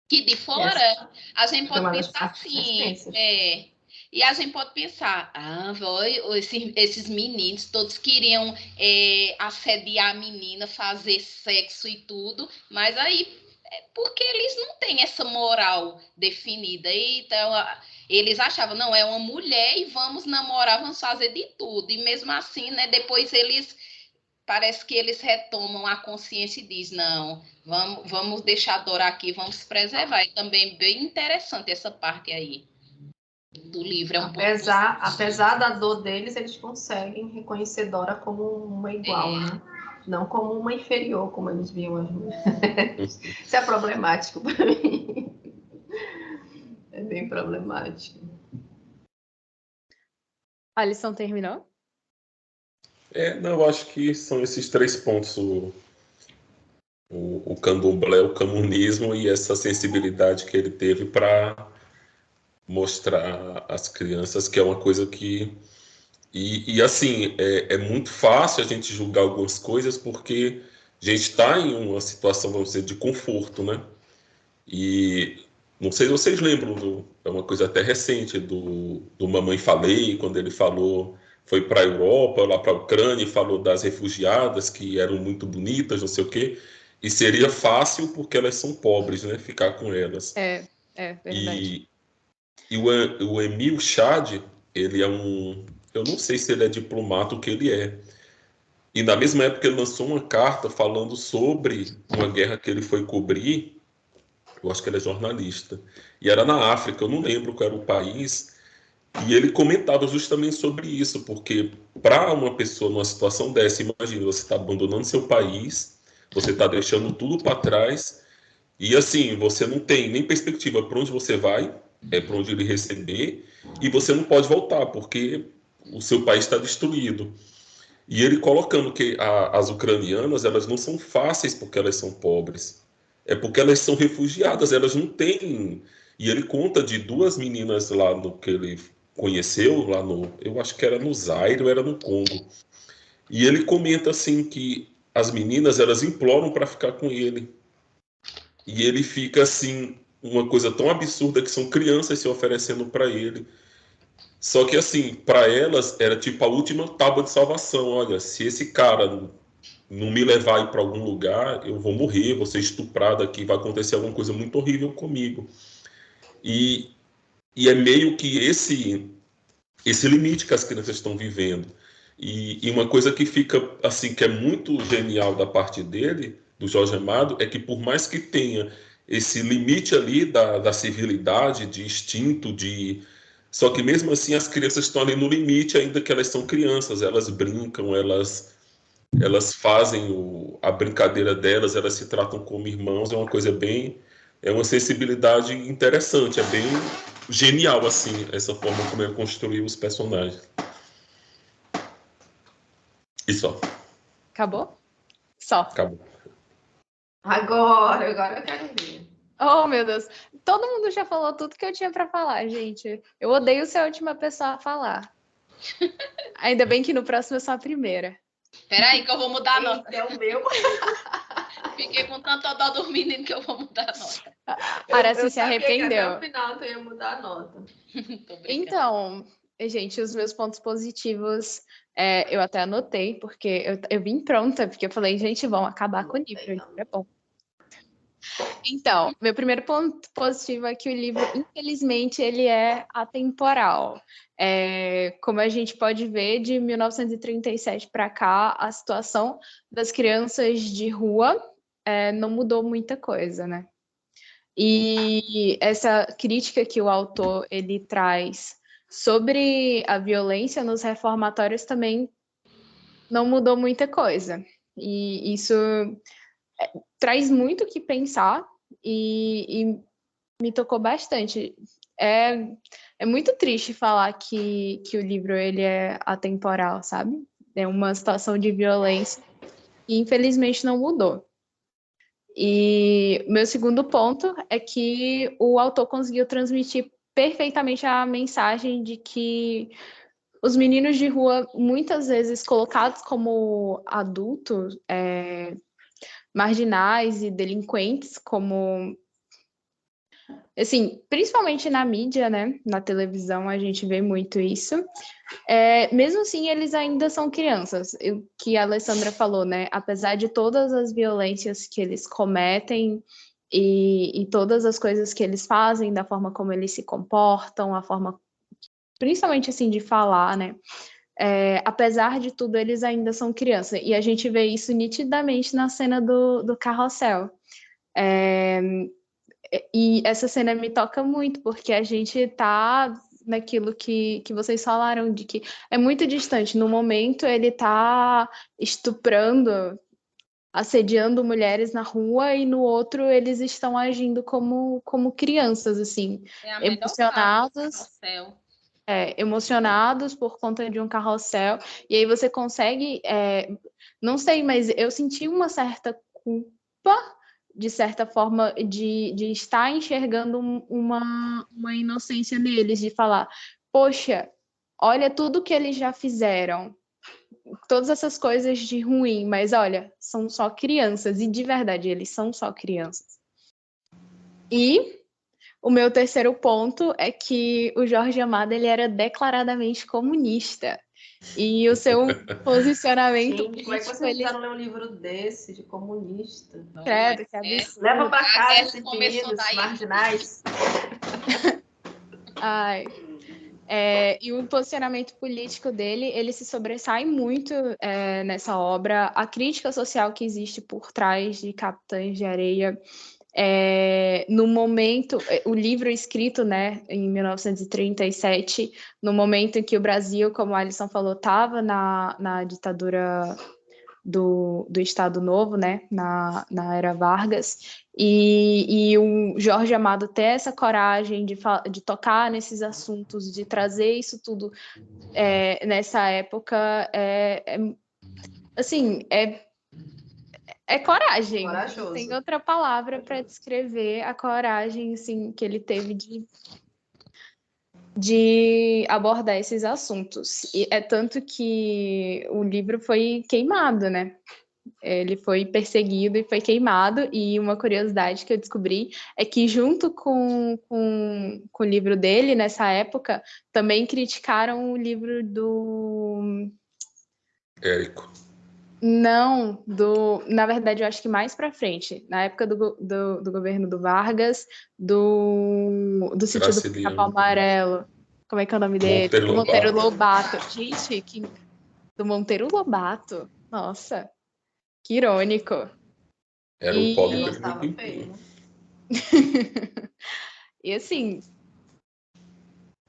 S4: que de fora, a gente pode pensar assim, e a gente pode pensar, esses meninos todos queriam assediar a menina, fazer sexo e tudo, mas aí porque eles não têm essa moral definida. Então, eles achavam, não, é uma mulher e vamos namorar, vamos fazer de tudo. E mesmo assim, né, depois parece que eles retomam a consciência e dizem, não, vamos deixar a Dora aqui, vamos preservar. E também bem interessante essa parte aí do livro.
S1: Apesar da dor deles, eles conseguem reconhecer Dora como uma igual, né? Não como uma inferior, como eles viam as mulheres. Isso é problemático para mim. É bem problemático.
S2: Alisson terminou?
S3: Não, eu acho que são esses 3 pontos: o candomblé, o comunismo e essa sensibilidade que ele teve para mostrar às crianças que é uma coisa que... E assim, é muito fácil a gente julgar algumas coisas porque a gente está em uma situação, vamos dizer, de conforto, né? E não sei se vocês lembram, é uma coisa até recente, do Mamãe Falei, quando ele falou, foi para a Europa, lá para a Ucrânia, e falou das refugiadas que eram muito bonitas, não sei o quê, e seria fácil porque elas são pobres, né? Ficar com elas.
S2: É verdade.
S3: E o Emil Chad, ele é eu não sei se ele é diplomata, o que ele é. E na mesma época ele lançou uma carta falando sobre uma guerra que ele foi cobrir. Eu acho que ele é jornalista. E era na África, eu não lembro qual era o país. E ele comentava justamente sobre isso, porque para uma pessoa numa situação dessa, imagina, você está abandonando seu país, você está deixando tudo para trás, e assim, você não tem nem perspectiva para onde você vai, para onde ele receber, e você não pode voltar, porque o seu país está destruído. E ele colocando que as ucranianas, elas não são fáceis porque elas são pobres. É porque elas são refugiadas, elas não têm... E ele conta de 2 meninas lá no que ele conheceu, lá no... Eu acho que era no Zaire ou era no Congo. E ele comenta assim que as meninas, elas imploram para ficar com ele. E ele fica assim, uma coisa tão absurda que são crianças se oferecendo para ele. Só que assim, para elas era tipo a última tábua de salvação. Olha, se esse cara não me levar para algum lugar, eu vou morrer, vou ser estuprada aqui, vai acontecer alguma coisa muito horrível comigo. E é meio que esse limite que as crianças estão vivendo. E uma coisa que fica assim, que é muito genial da parte dele, do Jorge Amado, é que por mais que tenha esse limite ali da civilidade, de instinto, só que mesmo assim as crianças estão ali no limite, ainda que elas são crianças, elas brincam, elas fazem a brincadeira delas, elas se tratam como irmãos, é uma coisa bem... É uma sensibilidade interessante, é bem genial, assim, essa forma como ele construiu os personagens. E só.
S2: Acabou? Só.
S3: Acabou.
S1: Agora eu quero ver.
S2: Oh, meu Deus. Todo mundo já falou tudo que eu tinha para falar, gente. Eu odeio ser a última pessoa a falar. Ainda bem que no próximo eu sou a primeira.
S4: Peraí que eu vou mudar a nota.
S1: É o meu.
S4: Fiquei com tanta dó do menino que eu vou mudar a nota.
S2: Araci se arrependeu.
S1: Até o final tu ia mudar a nota.
S2: Então, gente, os meus pontos positivos eu até anotei, porque eu vim pronta, porque eu falei, gente, vão acabar com o livro é bom. Então, meu primeiro ponto positivo é que o livro, infelizmente, ele é atemporal. Como a gente pode ver, de 1937 para cá, a situação das crianças de rua não mudou muita coisa, né? E essa crítica que o autor ele traz sobre a violência nos reformatórios também não mudou muita coisa. E isso traz muito o que pensar e me tocou bastante. É muito triste falar que o livro ele é atemporal, sabe? É uma situação de violência e infelizmente não mudou. E meu segundo ponto é que o autor conseguiu transmitir perfeitamente a mensagem de que os meninos de rua, muitas vezes colocados como adultos, marginais e delinquentes, como assim, principalmente na mídia, né? Na televisão a gente vê muito isso. Mesmo assim, eles ainda são crianças. O que a Alessandra falou, né? Apesar de todas as violências que eles cometem e todas as coisas que eles fazem, da forma como eles se comportam, a forma, principalmente assim, de falar, né? Apesar de tudo, eles ainda são crianças. E a gente vê isso nitidamente na cena do carrossel. E essa cena me toca muito, porque a gente tá naquilo que vocês falaram, de que é muito distante. No momento, ele tá estuprando, assediando mulheres na rua, e no outro, eles estão agindo como crianças, assim,
S4: É a melhor parte do carrossel.
S2: Emocionados por conta de um carrossel. E aí você consegue... não sei, mas eu senti uma certa culpa, de certa forma, de estar enxergando uma inocência neles, de falar, poxa, olha tudo que eles já fizeram, todas essas coisas de ruim, mas olha, são só crianças, e de verdade, eles são só crianças. E o meu terceiro ponto é que o Jorge Amado ele era declaradamente comunista. E o seu posicionamento
S1: Gente, como é que vocês precisaram ler um livro desse, de comunista?
S2: Credo, que absurdo.
S1: Leva para casa esses meninos marginais.
S2: Ai. E o posicionamento político dele, ele se sobressai muito nessa obra. A crítica social que existe por trás de Capitães de Areia, no momento, o livro escrito, né, em 1937, no momento em que o Brasil, como a Alisson falou, estava na ditadura do Estado Novo, né, na era Vargas, e o Jorge Amado ter essa coragem de tocar nesses assuntos, de trazer isso tudo nessa época, assim, é coragem.
S1: Corajoso.
S2: Não tem outra palavra para descrever a coragem assim, que ele teve de abordar esses assuntos. E é tanto que o livro foi queimado, né? Ele foi perseguido e foi queimado. E uma curiosidade que eu descobri é que, junto com o livro dele, nessa época, também criticaram o livro do...
S3: Érico.
S2: Não, na verdade, eu acho que mais para frente, na época do governo do Vargas, do Sítio do Pica-Pau Amarelo. Como é que é o nome dele?
S3: Do
S2: Monteiro Lobato. Gente, do Monteiro Lobato. Nossa, que irônico.
S3: Era o pobre
S1: Gostava feio.
S2: E assim,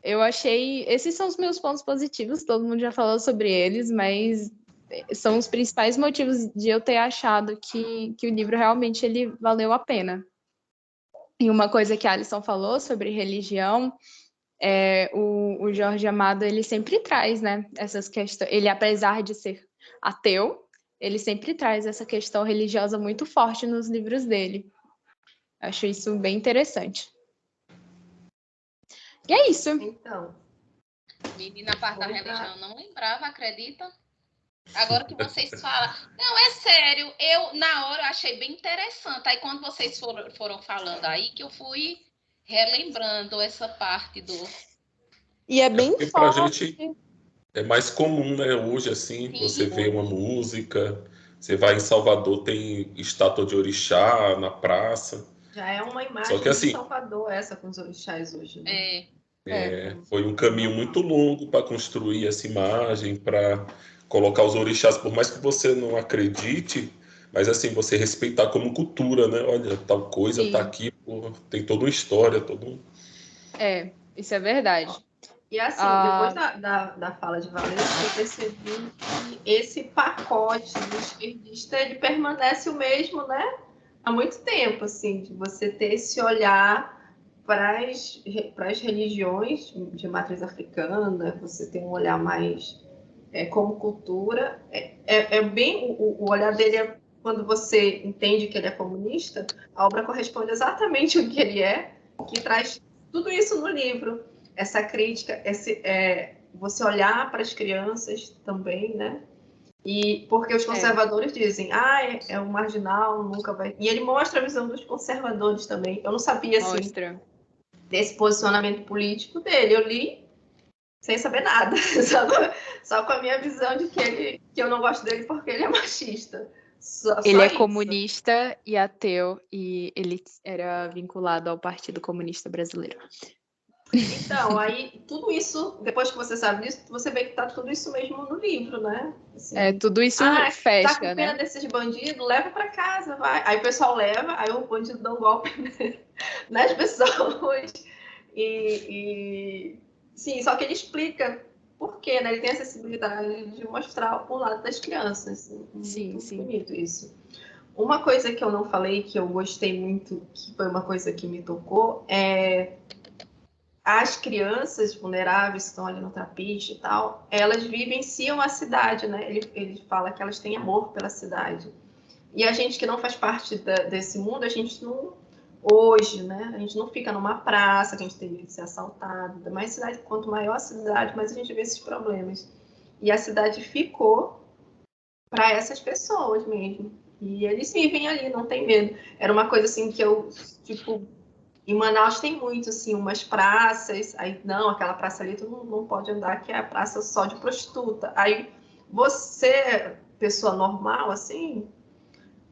S2: eu achei... Esses são os meus pontos positivos, todo mundo já falou sobre eles, mas são os principais motivos de eu ter achado que o livro realmente ele valeu a pena. E uma coisa que a Alisson falou sobre religião, o Jorge Amado, ele sempre traz, né, essas questões. Ele, apesar de ser ateu, ele sempre traz essa questão religiosa muito forte nos livros dele. Acho isso bem interessante. E é isso.
S1: Então.
S4: Menina, a parte da religião eu não lembrava, acredita? Agora que vocês falam... Não, é sério. Eu, na hora, eu achei bem interessante. Aí, quando vocês foram falando aí, que eu fui relembrando essa parte do...
S2: E é bem
S3: pra
S2: forte.
S3: gente é mais comum, né? Hoje, assim,
S4: Sim.
S3: você vê uma música, Você vai em Salvador, tem estátua de orixá na praça.
S1: Já é uma
S3: Só
S1: imagem
S3: que
S1: de
S3: assim,
S1: Salvador, essa com os orixás hoje, né?
S3: foi um caminho muito longo para construir essa imagem, para colocar os orixás, por mais que você não acredite, mas assim, você respeitar como cultura, né? Olha, tal coisa tá
S2: Sim,
S3: aqui, pô, tem toda uma história,
S2: isso é verdade.
S1: E assim, depois
S2: Ah,
S1: da fala de Valente, eu percebi que esse pacote do esquerdista, ele permanece o mesmo, né? Há muito tempo, assim, de você ter esse olhar para as religiões de matriz africana, você tem um olhar mais como cultura. É bem o olhar dele quando você entende que ele é comunista, a obra corresponde exatamente ao que ele é, que traz tudo isso no livro. Essa crítica, você olhar para as crianças também, né? E porque os conservadores dizem, é um marginal, nunca vai. E ele mostra a visão dos conservadores também. Eu não sabia assim
S2: mostra.
S1: desse posicionamento político dele. Eu li sem saber nada, só com a minha visão de que eu não gosto dele porque ele é machista.
S2: Ele
S1: Só
S2: é
S1: isso.
S2: comunista e ateu, e ele era vinculado ao Partido Comunista Brasileiro.
S1: Então, aí tudo isso, depois que você sabe disso, você vê que tá tudo isso mesmo no livro, né? Assim,
S2: Tudo isso
S1: tá
S2: fecha,
S1: com pena
S2: né?
S1: desses bandidos, leva para casa, vai. Aí o pessoal leva, aí o bandido dá um golpe nas pessoas. Sim, só que ele explica por quê, né? Ele tem a sensibilidade de mostrar o lado das crianças. Muito
S2: Sim.
S1: bonito isso. Uma coisa que eu não falei, que eu gostei muito, que foi uma coisa que me tocou, as crianças vulneráveis que estão ali no Trapiche e tal, elas vivenciam a cidade, né? Ele fala que elas têm amor pela cidade. E a gente que não faz parte desse mundo, a gente não... Hoje, né? A gente não fica numa praça, que a gente tem medo de ser assaltado. Mas cidade, quanto maior a cidade, mais a gente vê esses problemas. E a cidade ficou para essas pessoas mesmo. E eles vivem ali, não tem medo. Era uma coisa assim que eu, tipo, em Manaus tem muito, assim, umas praças, aí, não, aquela praça ali tu não pode andar, que é a praça só de prostituta. Aí você, pessoa normal, assim,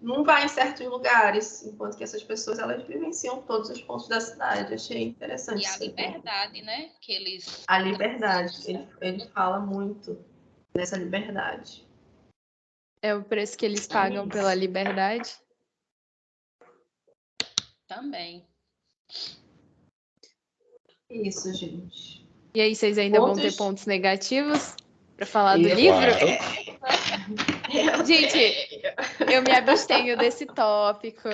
S1: não vai em certos lugares, enquanto que essas pessoas, elas vivenciam todos os pontos da cidade. Achei interessante
S4: E a
S1: isso aí.
S4: liberdade, né? Que eles.
S1: A liberdade, ele fala muito dessa liberdade.
S2: É o preço que eles pagam pela liberdade.
S4: Também.
S1: Isso, gente.
S2: E aí, vocês ainda vão ter pontos negativos para falar do livro?
S3: Claro.
S2: Gente, eu me abstenho desse tópico.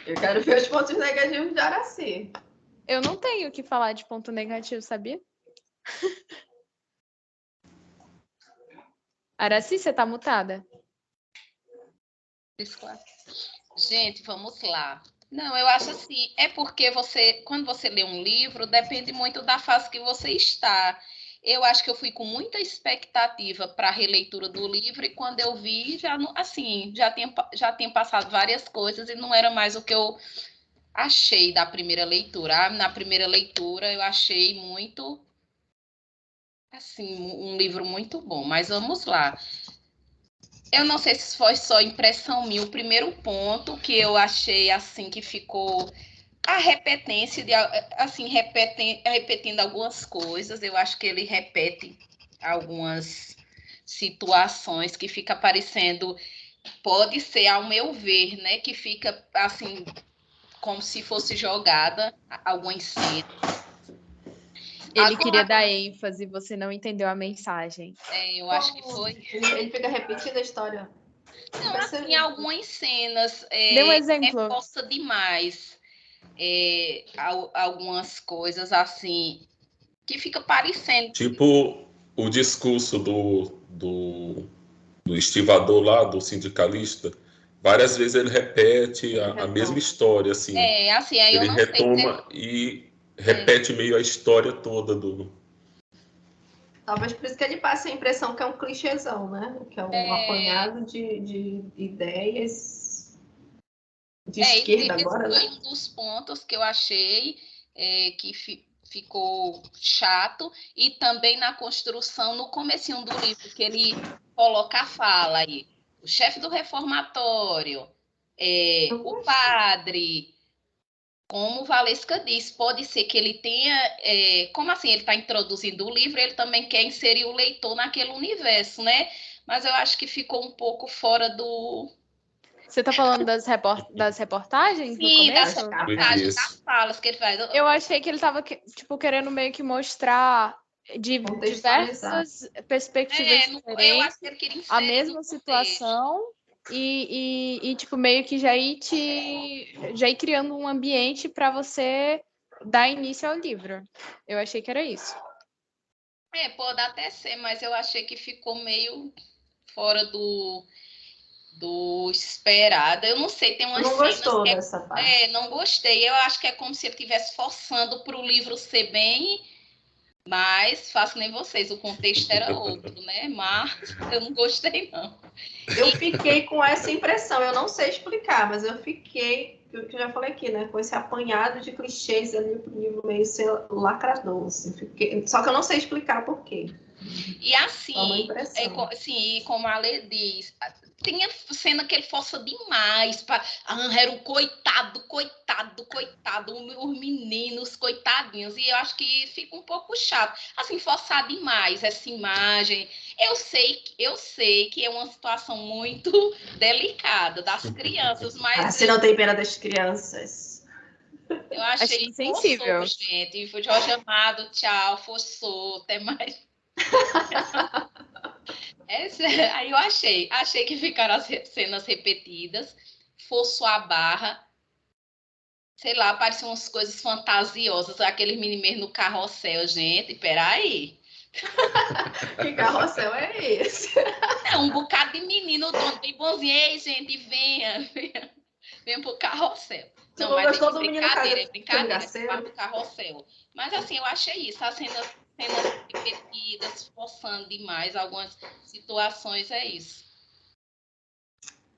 S1: Eu quero ver os pontos negativos de Araci.
S2: Eu não tenho o que falar de ponto negativo, sabia? Araci, você tá mutada?
S4: Gente, vamos lá. Não, eu acho assim, é porque quando você lê um livro, depende muito da fase que você está. Eu acho que eu fui com muita expectativa para a releitura do livro e quando eu vi, já tinha passado várias coisas e não era mais o que eu achei da primeira leitura. Na primeira leitura, eu achei muito, assim, um livro muito bom. Mas vamos lá. Eu não sei se foi só impressão minha. O primeiro ponto que eu achei assim que ficou a repetência de assim repetindo algumas coisas. Eu acho que ele repete algumas situações que fica parecendo, pode ser ao meu ver, né, que fica assim como se fosse jogada algumas cenas.
S2: Ele queria dar ênfase, você não entendeu a mensagem.
S4: Eu acho que foi.
S1: Ele fica repetindo a história.
S4: Não, assim, algumas cenas
S2: Dê um exemplo.
S4: reforça demais algumas coisas assim que fica parecendo.
S3: Tipo o discurso do estivador lá, do sindicalista, várias vezes ele repete a mesma história, assim.
S4: Assim, aí eu
S3: Ele
S4: não
S3: retoma
S4: sei
S3: e repete meio a história toda do...
S1: Talvez por isso que ele passe a impressão que é um clichêzão, né? Que é um apanhado de ideias de esquerda agora,
S4: foi
S1: né?
S4: um dos pontos que eu achei que ficou chato, e também na construção, no comecinho do livro, que ele coloca a fala aí. O chefe do reformatório, o padre, como Valesca disse, pode ser que ele tenha, como assim ele está introduzindo o livro, ele também quer inserir o leitor naquele universo, né? Mas eu acho que ficou um pouco fora do...
S2: Você está falando das reportagens no
S4: Sim, das
S2: começo?
S4: reportagens, das falas que ele faz.
S2: Eu achei que ele estava tipo, querendo meio que mostrar de diversas perspectivas diferentes
S4: eu acho que ele queria
S2: a mesma situação e tipo, meio que já ir criando um ambiente para você dar início ao livro. Eu achei que era isso.
S4: Pode até ser, mas eu achei que ficou meio fora do esperado. Eu não sei, tem umas
S1: cenas... Não gostou dessa parte?
S4: Não gostei. Eu acho que é como se ele estivesse forçando para o livro ser bem... Mas faço nem vocês, o contexto era outro, né? Mas eu não gostei, não.
S1: Eu fiquei com essa impressão, eu não sei explicar, mas eu fiquei, que eu já falei aqui, né? Com esse apanhado de clichês ali pro livro meio ser lacrador, assim. Só que eu não sei explicar por quê.
S4: E assim, como a Lê diz, tem a cena que ele força demais. Era um coitado, os meninos, coitadinhos. E eu acho que fica um pouco chato. Assim, forçar demais essa imagem. Eu sei que é uma situação muito delicada das crianças, mas...
S1: se não tem pena das crianças.
S4: Eu achei
S2: insensível.
S4: Forçou, gente. Foi Jorge Amado, tchau, forçou, até mais... Aí eu achei que ficaram as cenas repetidas, forçou a barra, sei lá, pareciam umas coisas fantasiosas, aqueles meninos no carrossel, gente, peraí.
S1: Que carrossel é esse?
S4: É um bocado de menino, bem bonzinho, ei, gente, venha pro carrossel.
S1: Não, mas é brincadeira,
S4: do carrossel. Mas assim, eu achei isso, as cenas repetidas, forçando demais algumas situações, é isso.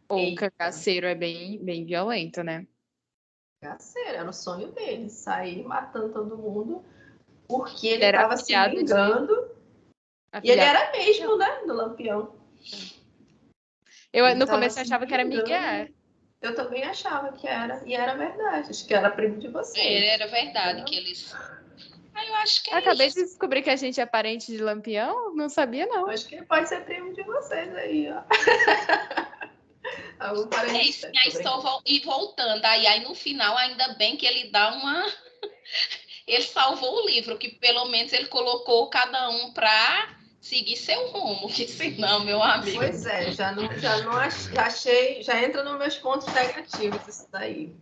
S2: O cangaceiro é bem, bem violento, né?
S1: Cangaceiro, era o sonho dele, sair matando todo mundo, porque ele estava se vingando. E ele era mesmo, né, do Lampião.
S2: Eu no começo achava que era Miguel.
S1: Eu também achava que era, e era verdade, acho que era primo de vocês.
S4: Era verdade que eles... eu acho que
S2: acabei de descobrir que a gente é parente de Lampião, não sabia não.
S1: Acho que ele pode ser primo de vocês aí, ó. Algum parente.
S4: E voltando, aí no final, ainda bem que ele dá uma... ele salvou o livro, que pelo menos ele colocou cada um para seguir seu rumo, que senão, meu amigo...
S1: Pois é, já achei, já entra nos meus pontos negativos isso daí.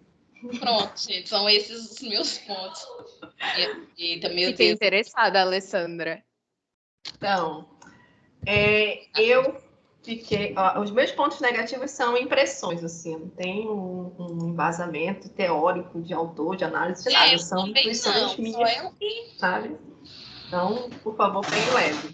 S4: Pronto, gente, são esses os meus pontos. Eita, meu
S2: Fiquei
S4: Deus.
S2: interessada, Alessandra.
S1: Então, eu fiquei... os meus pontos negativos são impressões, assim, não tem um embasamento teórico de autor, de análise de nada, são intuições minhas, sabe? Então, por favor, pegue leve.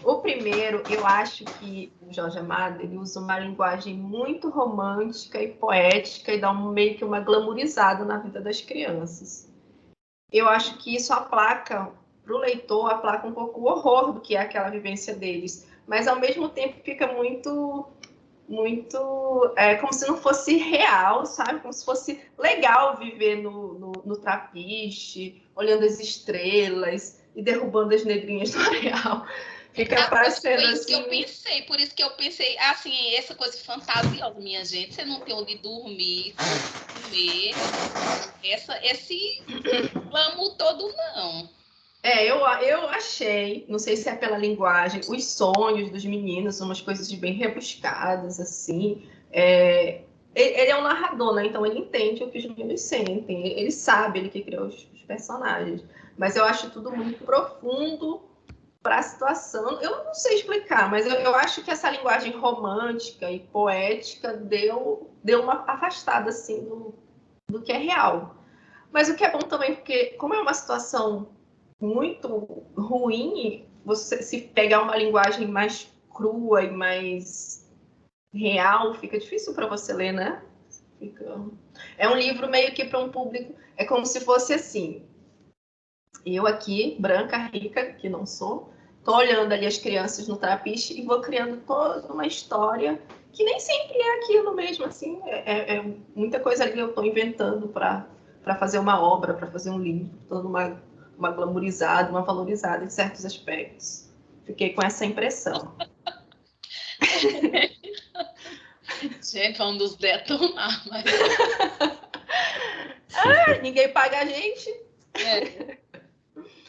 S1: O primeiro, eu acho que o Jorge Amado, ele usa uma linguagem muito romântica e poética e dá meio que uma glamourizada na vida das crianças. Eu acho que isso aplaca, para o leitor, aplaca um pouco o horror do que é aquela vivência deles. Mas, ao mesmo tempo, fica muito como se não fosse real, sabe? Como se fosse legal viver no trapiche, olhando as estrelas e derrubando as negrinhas do areal. Fica parecendo
S4: foi isso
S1: assim...
S4: que eu pensei, por isso que eu pensei, assim, essa coisa fantasiosa, minha gente, você não tem onde dormir, comer, esse glamour todo, não.
S1: Eu achei, não sei se é pela linguagem, os sonhos dos meninos, umas coisas bem rebuscadas, assim. Ele é um narrador, né? Então ele entende o que os meninos sentem, ele sabe, ele que criou os personagens. Mas eu acho tudo muito profundo para a situação. Eu não sei explicar, mas eu acho que essa linguagem romântica e poética deu uma afastada, assim, do que é real. Mas o que é bom também, porque como é uma situação muito ruim, você se pegar uma linguagem mais crua e mais real, fica difícil para você ler, né? É um livro meio que para um público, é como se fosse assim, eu aqui, branca, rica, que não sou, tô olhando ali as crianças no trapiche e vou criando toda uma história que nem sempre é aquilo mesmo, assim, é muita coisa ali eu tô inventando para fazer uma obra, para fazer um livro, toda uma glamourizada, uma valorizada em certos aspectos. Fiquei com essa impressão.
S4: Gente, vamos nos detonar, mas...
S1: Ninguém paga a gente.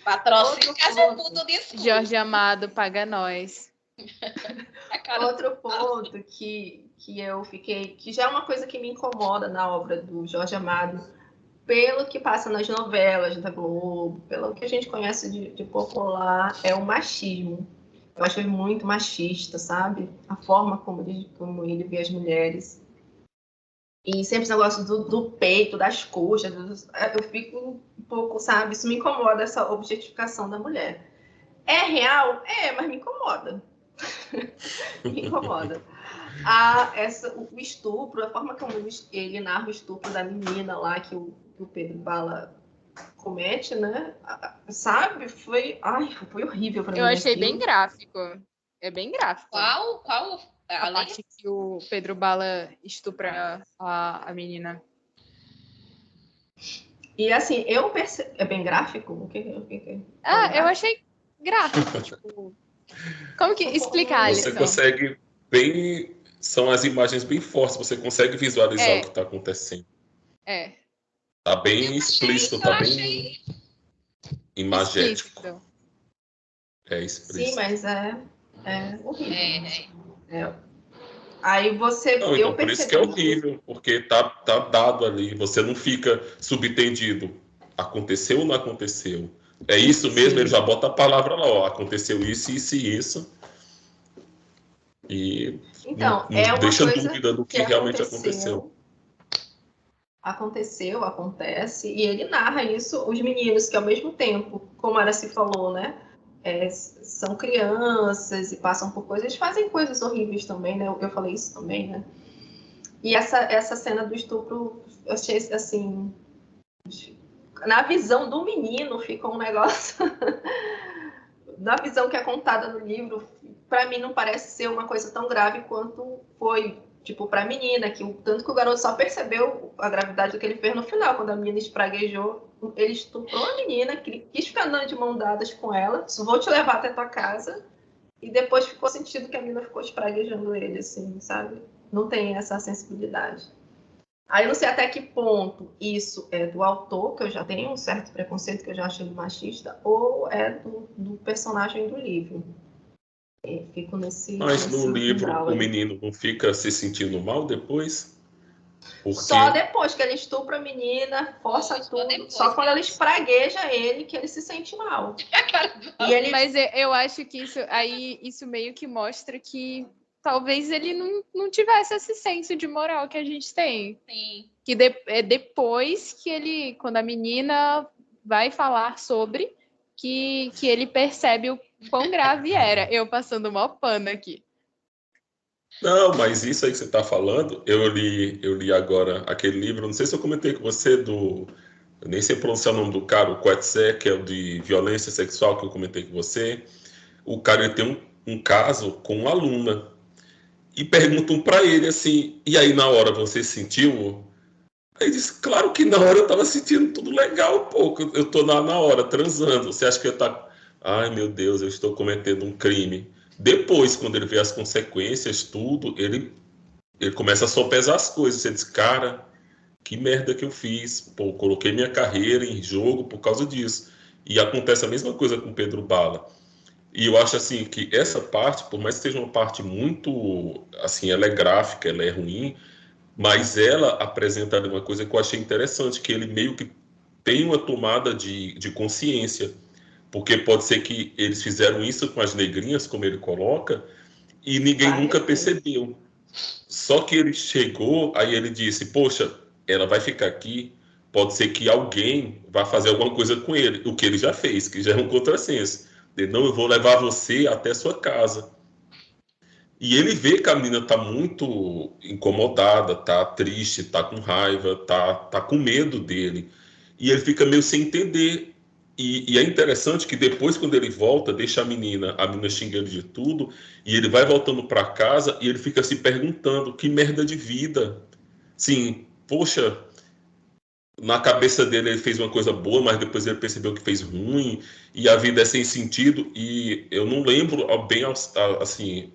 S4: Patrocínio que a gente muda disso.
S2: Jorge Amado, paga nós.
S1: Outro ponto que eu fiquei... Que já é uma coisa que me incomoda na obra do Jorge Amado, pelo que passa nas novelas da Globo, pelo que a gente conhece de popular, é o machismo. Eu acho ele muito machista, sabe? A forma como ele vê as mulheres. E sempre esse negócio do peito, das coxas. Eu fico um pouco, sabe? Isso me incomoda, essa objetificação da mulher. É real? É, mas me incomoda. Me incomoda. O estupro, a forma como ele narra o estupro da menina lá, que o Pedro Bala comete, né? Sabe? Foi horrível para mim.
S2: Eu achei bem gráfico. É bem gráfico.
S4: Qual
S2: a parte que o Pedro Bala estupra a menina.
S1: E assim, eu percebi... É bem gráfico? O que
S2: eu achei gráfico. Tipo, como que explicar,
S3: Você consegue bem... São as imagens bem fortes, você consegue visualizar o que está acontecendo. Tá bem explícito, tá bem imagético.
S2: Explícito.
S3: É explícito.
S1: Sim, mas é horrível. Aí você...
S3: Não, então, por isso que é horrível, porque tá dado ali, você não fica subentendido. Aconteceu ou não aconteceu? É isso mesmo, Sim. Ele já bota a palavra lá, ó, aconteceu isso, isso e isso. E
S1: então,
S3: não deixa dúvida do que realmente aconteceu.
S1: Acontece, e ele narra isso, os meninos que ao mesmo tempo, como ela se falou, né? São crianças e passam por coisas, fazem coisas horríveis também, né? Eu falei isso também, né? E essa cena do estupro, eu achei assim, na visão do menino fica um negócio, na visão que é contada no livro, para mim não parece ser uma coisa tão grave quanto foi, tipo, para a menina, tanto que o garoto só percebeu a gravidade do que ele fez no final, quando a menina espraguejou. Ele estuprou a menina, quis ficar andando de mão dadas com ela, vou te levar até tua casa, e depois ficou sentido que a menina ficou espraguejando ele, assim, sabe? Não tem essa sensibilidade. Aí eu não sei até que ponto isso é do autor, que eu já tenho um certo preconceito, que eu já acho ele machista, ou é do personagem do livro. Fico
S3: Mas no livro o menino não fica se sentindo mal depois?
S1: Porque... Só depois que ele estupra a menina, força tudo. Só quando ela espragueja ele que ele se sente mal.
S2: Mas eu acho que isso meio que mostra que talvez ele não tivesse esse senso de moral que a gente tem.
S4: Sim.
S2: Que é depois que ele, quando a menina vai falar sobre, que ele percebe o quão grave era. Eu passando uma pano aqui.
S3: Não, mas isso aí que você está falando, eu li agora aquele livro, não sei se eu comentei com você, eu nem sei pronunciar o nome do cara, o Coetzee, que é o de violência sexual, que eu comentei com você. O cara ele tem um caso com uma aluna e perguntam para ele assim, e aí na hora você sentiu? Aí ele disse, claro que na hora eu estava sentindo tudo legal, pô, eu estou na hora transando, você acha que eu tá... Ai meu Deus, eu estou cometendo um crime. Depois, quando ele vê as consequências, tudo, ele começa a sopesar as coisas. Você diz, cara, que merda que eu fiz. Pô, coloquei minha carreira em jogo por causa disso. E acontece a mesma coisa com Pedro Bala. E eu acho assim que essa parte, por mais que seja uma parte muito, assim, ela é gráfica, ela é ruim, mas ela apresenta uma coisa que eu achei interessante, que ele meio que tem uma tomada de consciência. Porque pode ser que eles fizeram isso com as negrinhas, como ele coloca, e ninguém nunca percebeu. Só que ele chegou, aí ele disse, poxa, ela vai ficar aqui, pode ser que alguém vá fazer alguma coisa com ele, o que ele já fez, que já é um contrassenso. Ele, não, eu vou levar você até sua casa. E ele vê que a menina está muito incomodada, está triste, está com raiva, está com medo dele. E ele fica meio sem entender. E é interessante que depois, quando ele volta, deixa a menina xinga ele de tudo, e ele vai voltando para casa e ele fica se perguntando que merda de vida. Sim, poxa, na cabeça dele ele fez uma coisa boa, mas depois ele percebeu que fez ruim, e a vida é sem sentido, e eu não lembro bem assim,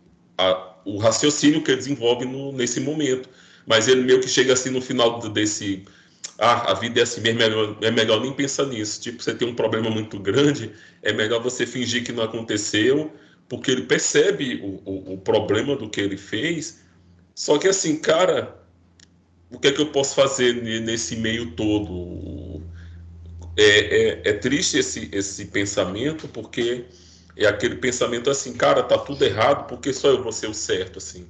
S3: o raciocínio que ele desenvolve nesse momento. Mas ele meio que chega assim no final desse... a vida é assim mesmo, é melhor nem pensar nisso. Tipo, você tem um problema muito grande, é melhor você fingir que não aconteceu, porque ele percebe o problema do que ele fez. Só que assim, cara, o que é que eu posso fazer nesse meio todo? É triste esse pensamento, porque é aquele pensamento assim, cara, tá tudo errado, porque só eu vou ser o certo, assim.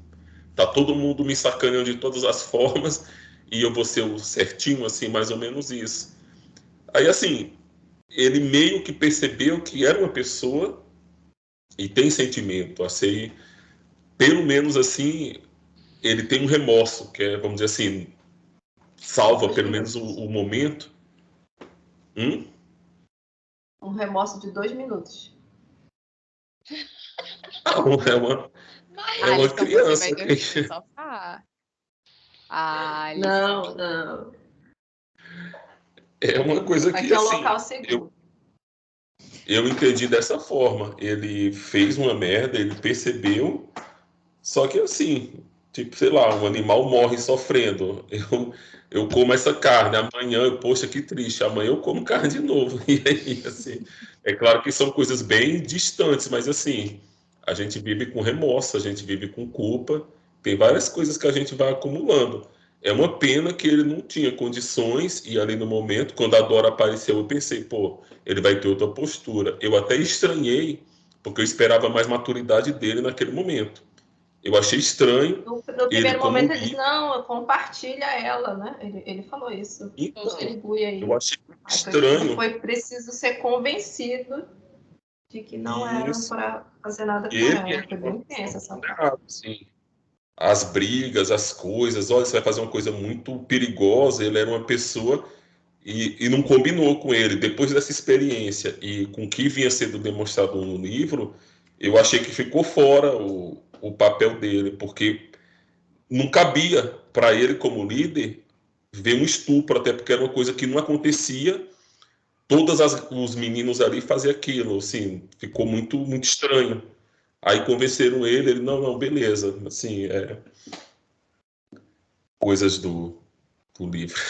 S3: Tá todo mundo me sacaneando de todas as formas e eu vou ser o certinho, assim, mais ou menos isso. Aí, assim, ele meio que percebeu que era uma pessoa e tem sentimento, assim, pelo menos assim, ele tem um remorso, que é, vamos dizer assim, salva pelo menos o momento.
S1: Um remorso de 2 minutos.
S3: Não, é uma
S2: Alisson, você vai
S3: criança.
S2: dormir no sofá. Alisson.
S1: Não.
S3: É uma coisa que,
S1: Aqui é um
S3: assim,
S1: local seguro.
S3: eu entendi dessa forma. Ele fez uma merda, ele percebeu, só que assim, tipo, sei lá, um animal morre sofrendo. Eu como essa carne, amanhã, poxa, que triste, amanhã eu como carne de novo. E aí, assim, é claro que são coisas bem distantes, mas assim, a gente vive com remorso, a gente vive com culpa, tem várias coisas que a gente vai acumulando. É uma pena que ele não tinha condições, e ali no momento, quando a Dora apareceu, eu pensei, pô, ele vai ter outra postura. Eu até estranhei, porque eu esperava mais maturidade dele naquele momento. Eu achei estranho
S1: No
S3: ele
S1: primeiro
S3: como
S1: momento ele disse,
S3: líder.
S1: não, compartilha ela, né? Ele falou isso.
S3: Então,
S1: Distribui aí.
S3: eu achei
S1: Aí
S3: estranho
S1: foi preciso ser convencido de que não era
S3: isso.
S1: para fazer nada com
S3: Ele
S1: ela.
S3: era
S1: Foi
S3: uma
S1: bem tensa
S3: pessoa
S1: essa parte.
S3: vulnerável, assim. As brigas, as coisas, olha, você vai fazer uma coisa muito perigosa. Ele era uma pessoa e não combinou com ele. Depois dessa experiência e com o que vinha sendo demonstrado no livro, eu achei que ficou fora o papel dele, porque não cabia para ele, como líder, ver um estupro, até porque era uma coisa que não acontecia. Os meninos ali faziam aquilo, assim, ficou muito estranho. Aí convenceram ele, não, beleza, assim, coisas do livro.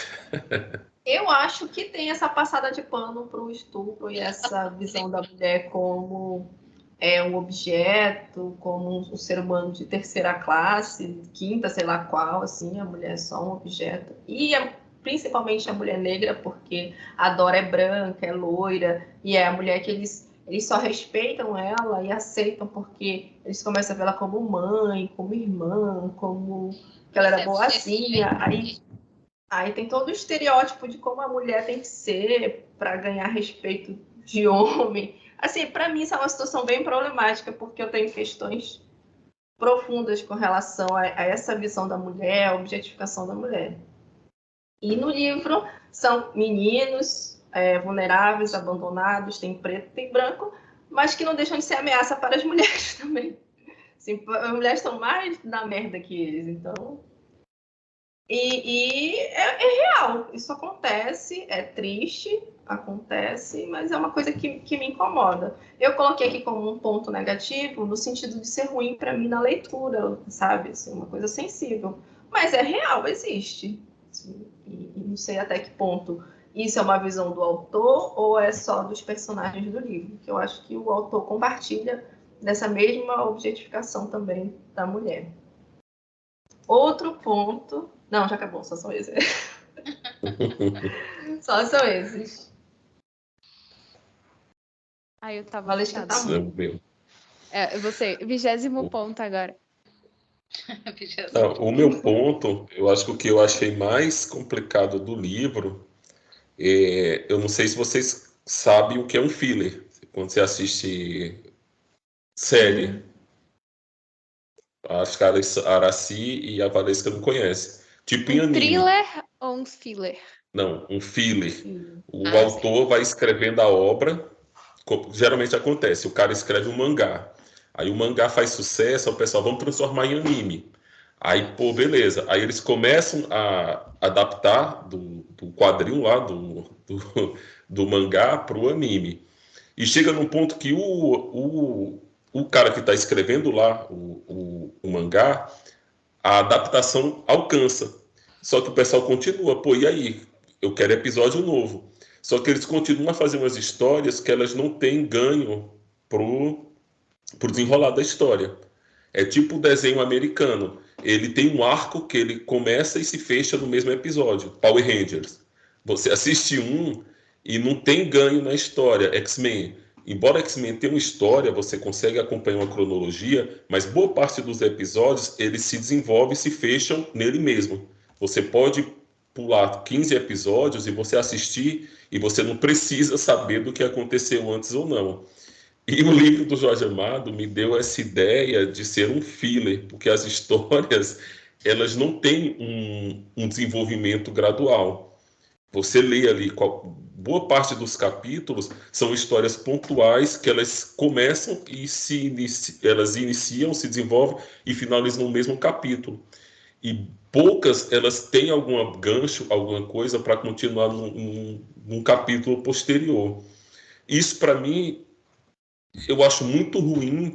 S1: Eu acho que tem essa passada de pano para o estupro e essa visão da mulher como um objeto, como um ser humano de terceira classe, quinta, sei lá qual, assim, a mulher é só um objeto. E principalmente a mulher negra, porque a Dora é branca, é loira, e é a mulher que eles só respeitam ela e aceitam porque eles começam a ver ela como mãe, como irmã, como que ela era boazinha. Aí tem todo o estereótipo de como a mulher tem que ser para ganhar respeito de homem. Assim, para mim isso é uma situação bem problemática, porque eu tenho questões profundas com relação a essa visão da mulher, a objetificação da mulher. E no livro são meninos vulneráveis, abandonados, tem preto, tem branco, mas que não deixam de ser ameaça para as mulheres também. Assim, as mulheres estão mais na merda que eles, então... E é real, isso acontece, é triste, acontece, mas é uma coisa que me incomoda. Eu coloquei aqui como um ponto negativo, no sentido de ser ruim para mim na leitura, sabe? Assim, uma coisa sensível. Mas é real, existe. Assim, e não sei até que ponto isso é uma visão do autor ou é só dos personagens do livro, que eu acho que o autor compartilha dessa mesma objetificação também da mulher. Outro ponto... Não, já acabou, só são esses. Só são esses.
S2: Aí eu tava
S1: Vale esquentar
S2: fechado.
S1: muito.
S2: Você, 20º ponto agora.
S3: O meu ponto, eu acho que o que eu achei mais complicado do livro, eu não sei se vocês sabem o que é um filler, quando você assiste série. Acho que a Araci e a Valesca não conhecem. Tipo em
S2: Um
S3: anime.
S2: thriller ou um filler?
S3: Não, um filler. O
S4: Ah,
S3: autor vai escrevendo a obra, geralmente acontece, o cara escreve um mangá. Aí o mangá faz sucesso, o pessoal, vamos transformar em anime. Aí, pô, beleza. Aí eles começam a adaptar do quadrinho lá, do mangá para o anime. E chega num ponto que o cara que está escrevendo lá o mangá, a adaptação alcança. Só que o pessoal continua, pô, e aí? Eu quero episódio novo. Só que eles continuam a fazer umas histórias que elas não têm ganho pro desenrolar da história. É tipo o desenho americano. Ele tem um arco que ele começa e se fecha no mesmo episódio. Power Rangers. Você assiste um e não tem ganho na história. X-Men. Embora X-Men tenha uma história, você consegue acompanhar uma cronologia, mas boa parte dos episódios eles se desenvolvem e se fecham nele mesmo. Você pode pular 15 episódios e você assistir e você não precisa saber do que aconteceu antes ou não. E o livro do Jorge Amado me deu essa ideia de ser um filler, porque as histórias elas não têm um desenvolvimento gradual. Você lê ali, boa parte dos capítulos são histórias pontuais que elas começam e elas iniciam, se desenvolvem e finalizam no mesmo capítulo. E poucas elas têm algum gancho, alguma coisa para continuar num capítulo posterior. Isso, para mim, eu acho muito ruim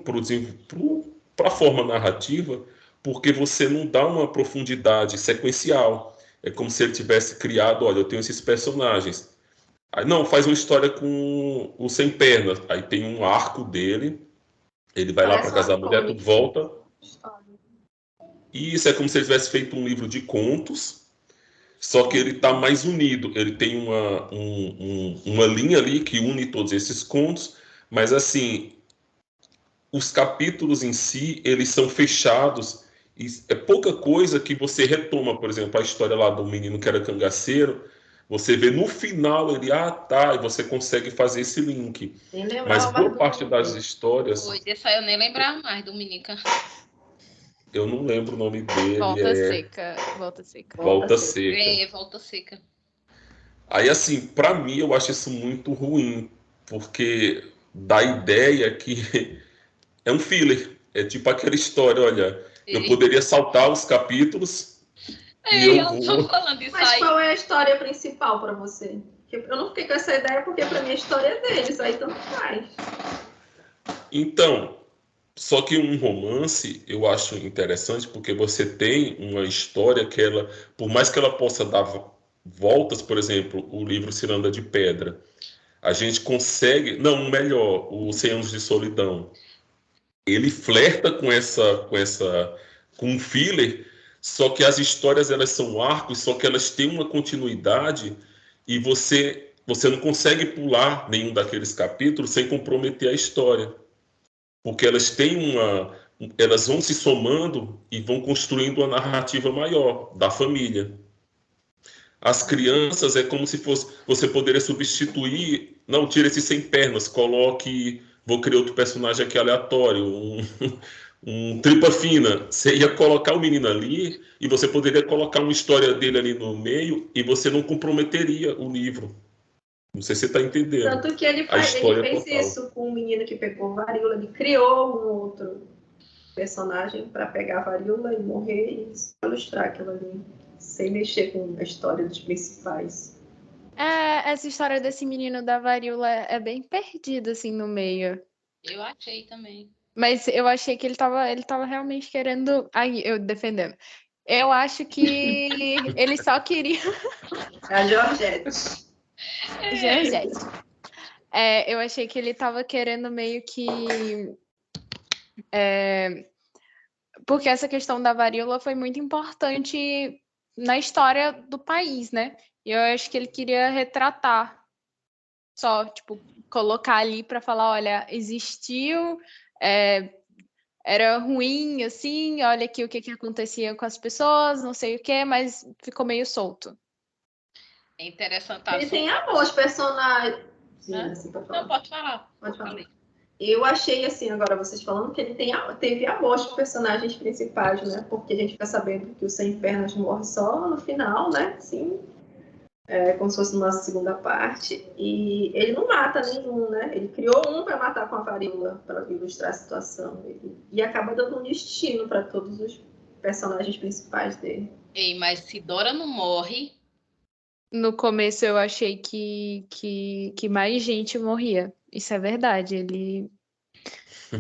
S3: para a forma narrativa, porque você não dá uma profundidade sequencial. É como se ele tivesse criado, olha, eu tenho esses personagens. Aí não, faz uma história com o Sem Pernas. Aí tem um arco dele, ele vai lá para
S1: Parece
S3: casa da
S1: uma
S3: mulher, tudo
S1: crônica.
S3: volta. E isso é como se ele tivesse feito um livro de contos, só que ele está mais unido. Ele tem uma linha ali que une todos esses contos, mas assim, os capítulos em si, eles são fechados e é pouca coisa que você retoma. Por exemplo, a história lá do menino que era cangaceiro, você vê no final ele, tá, e você consegue fazer esse link.
S1: Nem
S3: Mas
S1: lembrava mais
S3: boa
S1: do
S3: parte
S1: nome
S3: das
S1: dele.
S4: Foi,
S3: histórias,
S4: desse aí eu nem lembrava mais, Dominica.
S3: eu não lembro o nome dele,
S2: Volta
S3: é
S2: seca, volta seca.
S3: Volta Seca.
S4: É, Volta Seca.
S3: Aí, assim, para mim, eu acho isso muito ruim, porque dá a ideia que é um filler. É tipo aquela história, olha, eu
S4: Ei,
S3: poderia saltar os capítulos e
S4: ei,
S3: eu
S4: eu tô
S3: vou.
S4: falando isso
S1: Mas
S4: aí.
S1: qual é a história principal para você? Eu não fiquei com essa ideia porque para mim a história é deles, aí tanto faz.
S3: Então, só que um romance eu acho interessante porque você tem uma história que ela, por mais que ela possa dar voltas, por exemplo, o livro Ciranda de Pedra, a gente consegue, não, melhor, o 100 Anos de Solidão, ele flerta com um filler, só que as histórias elas são arcos, só que elas têm uma continuidade e você não consegue pular nenhum daqueles capítulos sem comprometer a história, porque elas vão se somando e vão construindo uma narrativa maior da família. As crianças é como se fosse, você poderia substituir, não, tira esse sem pernas, coloque, vou criar outro personagem aqui aleatório, um tripa fina. Você ia colocar o menino ali e você poderia colocar uma história dele ali no meio e você não comprometeria o livro. Não sei se você está entendendo.
S1: Tanto que
S3: A
S1: ele
S3: história
S1: fez
S3: total.
S1: isso com um menino que pegou varíola, ele criou um outro personagem para pegar a varíola e morrer e ilustrar aquilo ali, sem mexer com a história dos principais.
S2: Essa história desse menino da varíola é bem perdida, assim, no meio.
S4: Eu achei também.
S2: Mas eu achei que ele tava realmente querendo... Aí, eu defendendo. Eu acho que ele só queria...
S1: A Georgette.
S2: Georgette. Eu achei que ele tava querendo meio que... Porque essa questão da varíola foi muito importante na história do país, né? E eu acho que ele queria retratar, só, tipo, colocar ali para falar, olha, existiu, era ruim, assim, olha aqui o que acontecia com as pessoas, não sei o quê, mas ficou meio solto.
S4: É interessante.
S1: Ele tem amor aos personagens. Sim,
S4: Hã?
S1: assim, pode
S4: Não,
S1: falar.
S4: pode falar.
S1: Pode falar.
S4: Falei.
S1: Eu achei, assim, agora vocês falando, que ele teve amor aos personagens principais, né? Porque a gente fica sabendo que o Sem Pernas morre só no final, né? Sim. como se fosse uma segunda parte, e ele não mata nenhum, né? Ele criou um para matar com a varíola, para ilustrar a situação. E acaba dando um destino para todos os personagens principais dele.
S4: Ei, mas se Dora não morre...
S2: No começo eu achei que mais gente morria. Isso é verdade. Ele...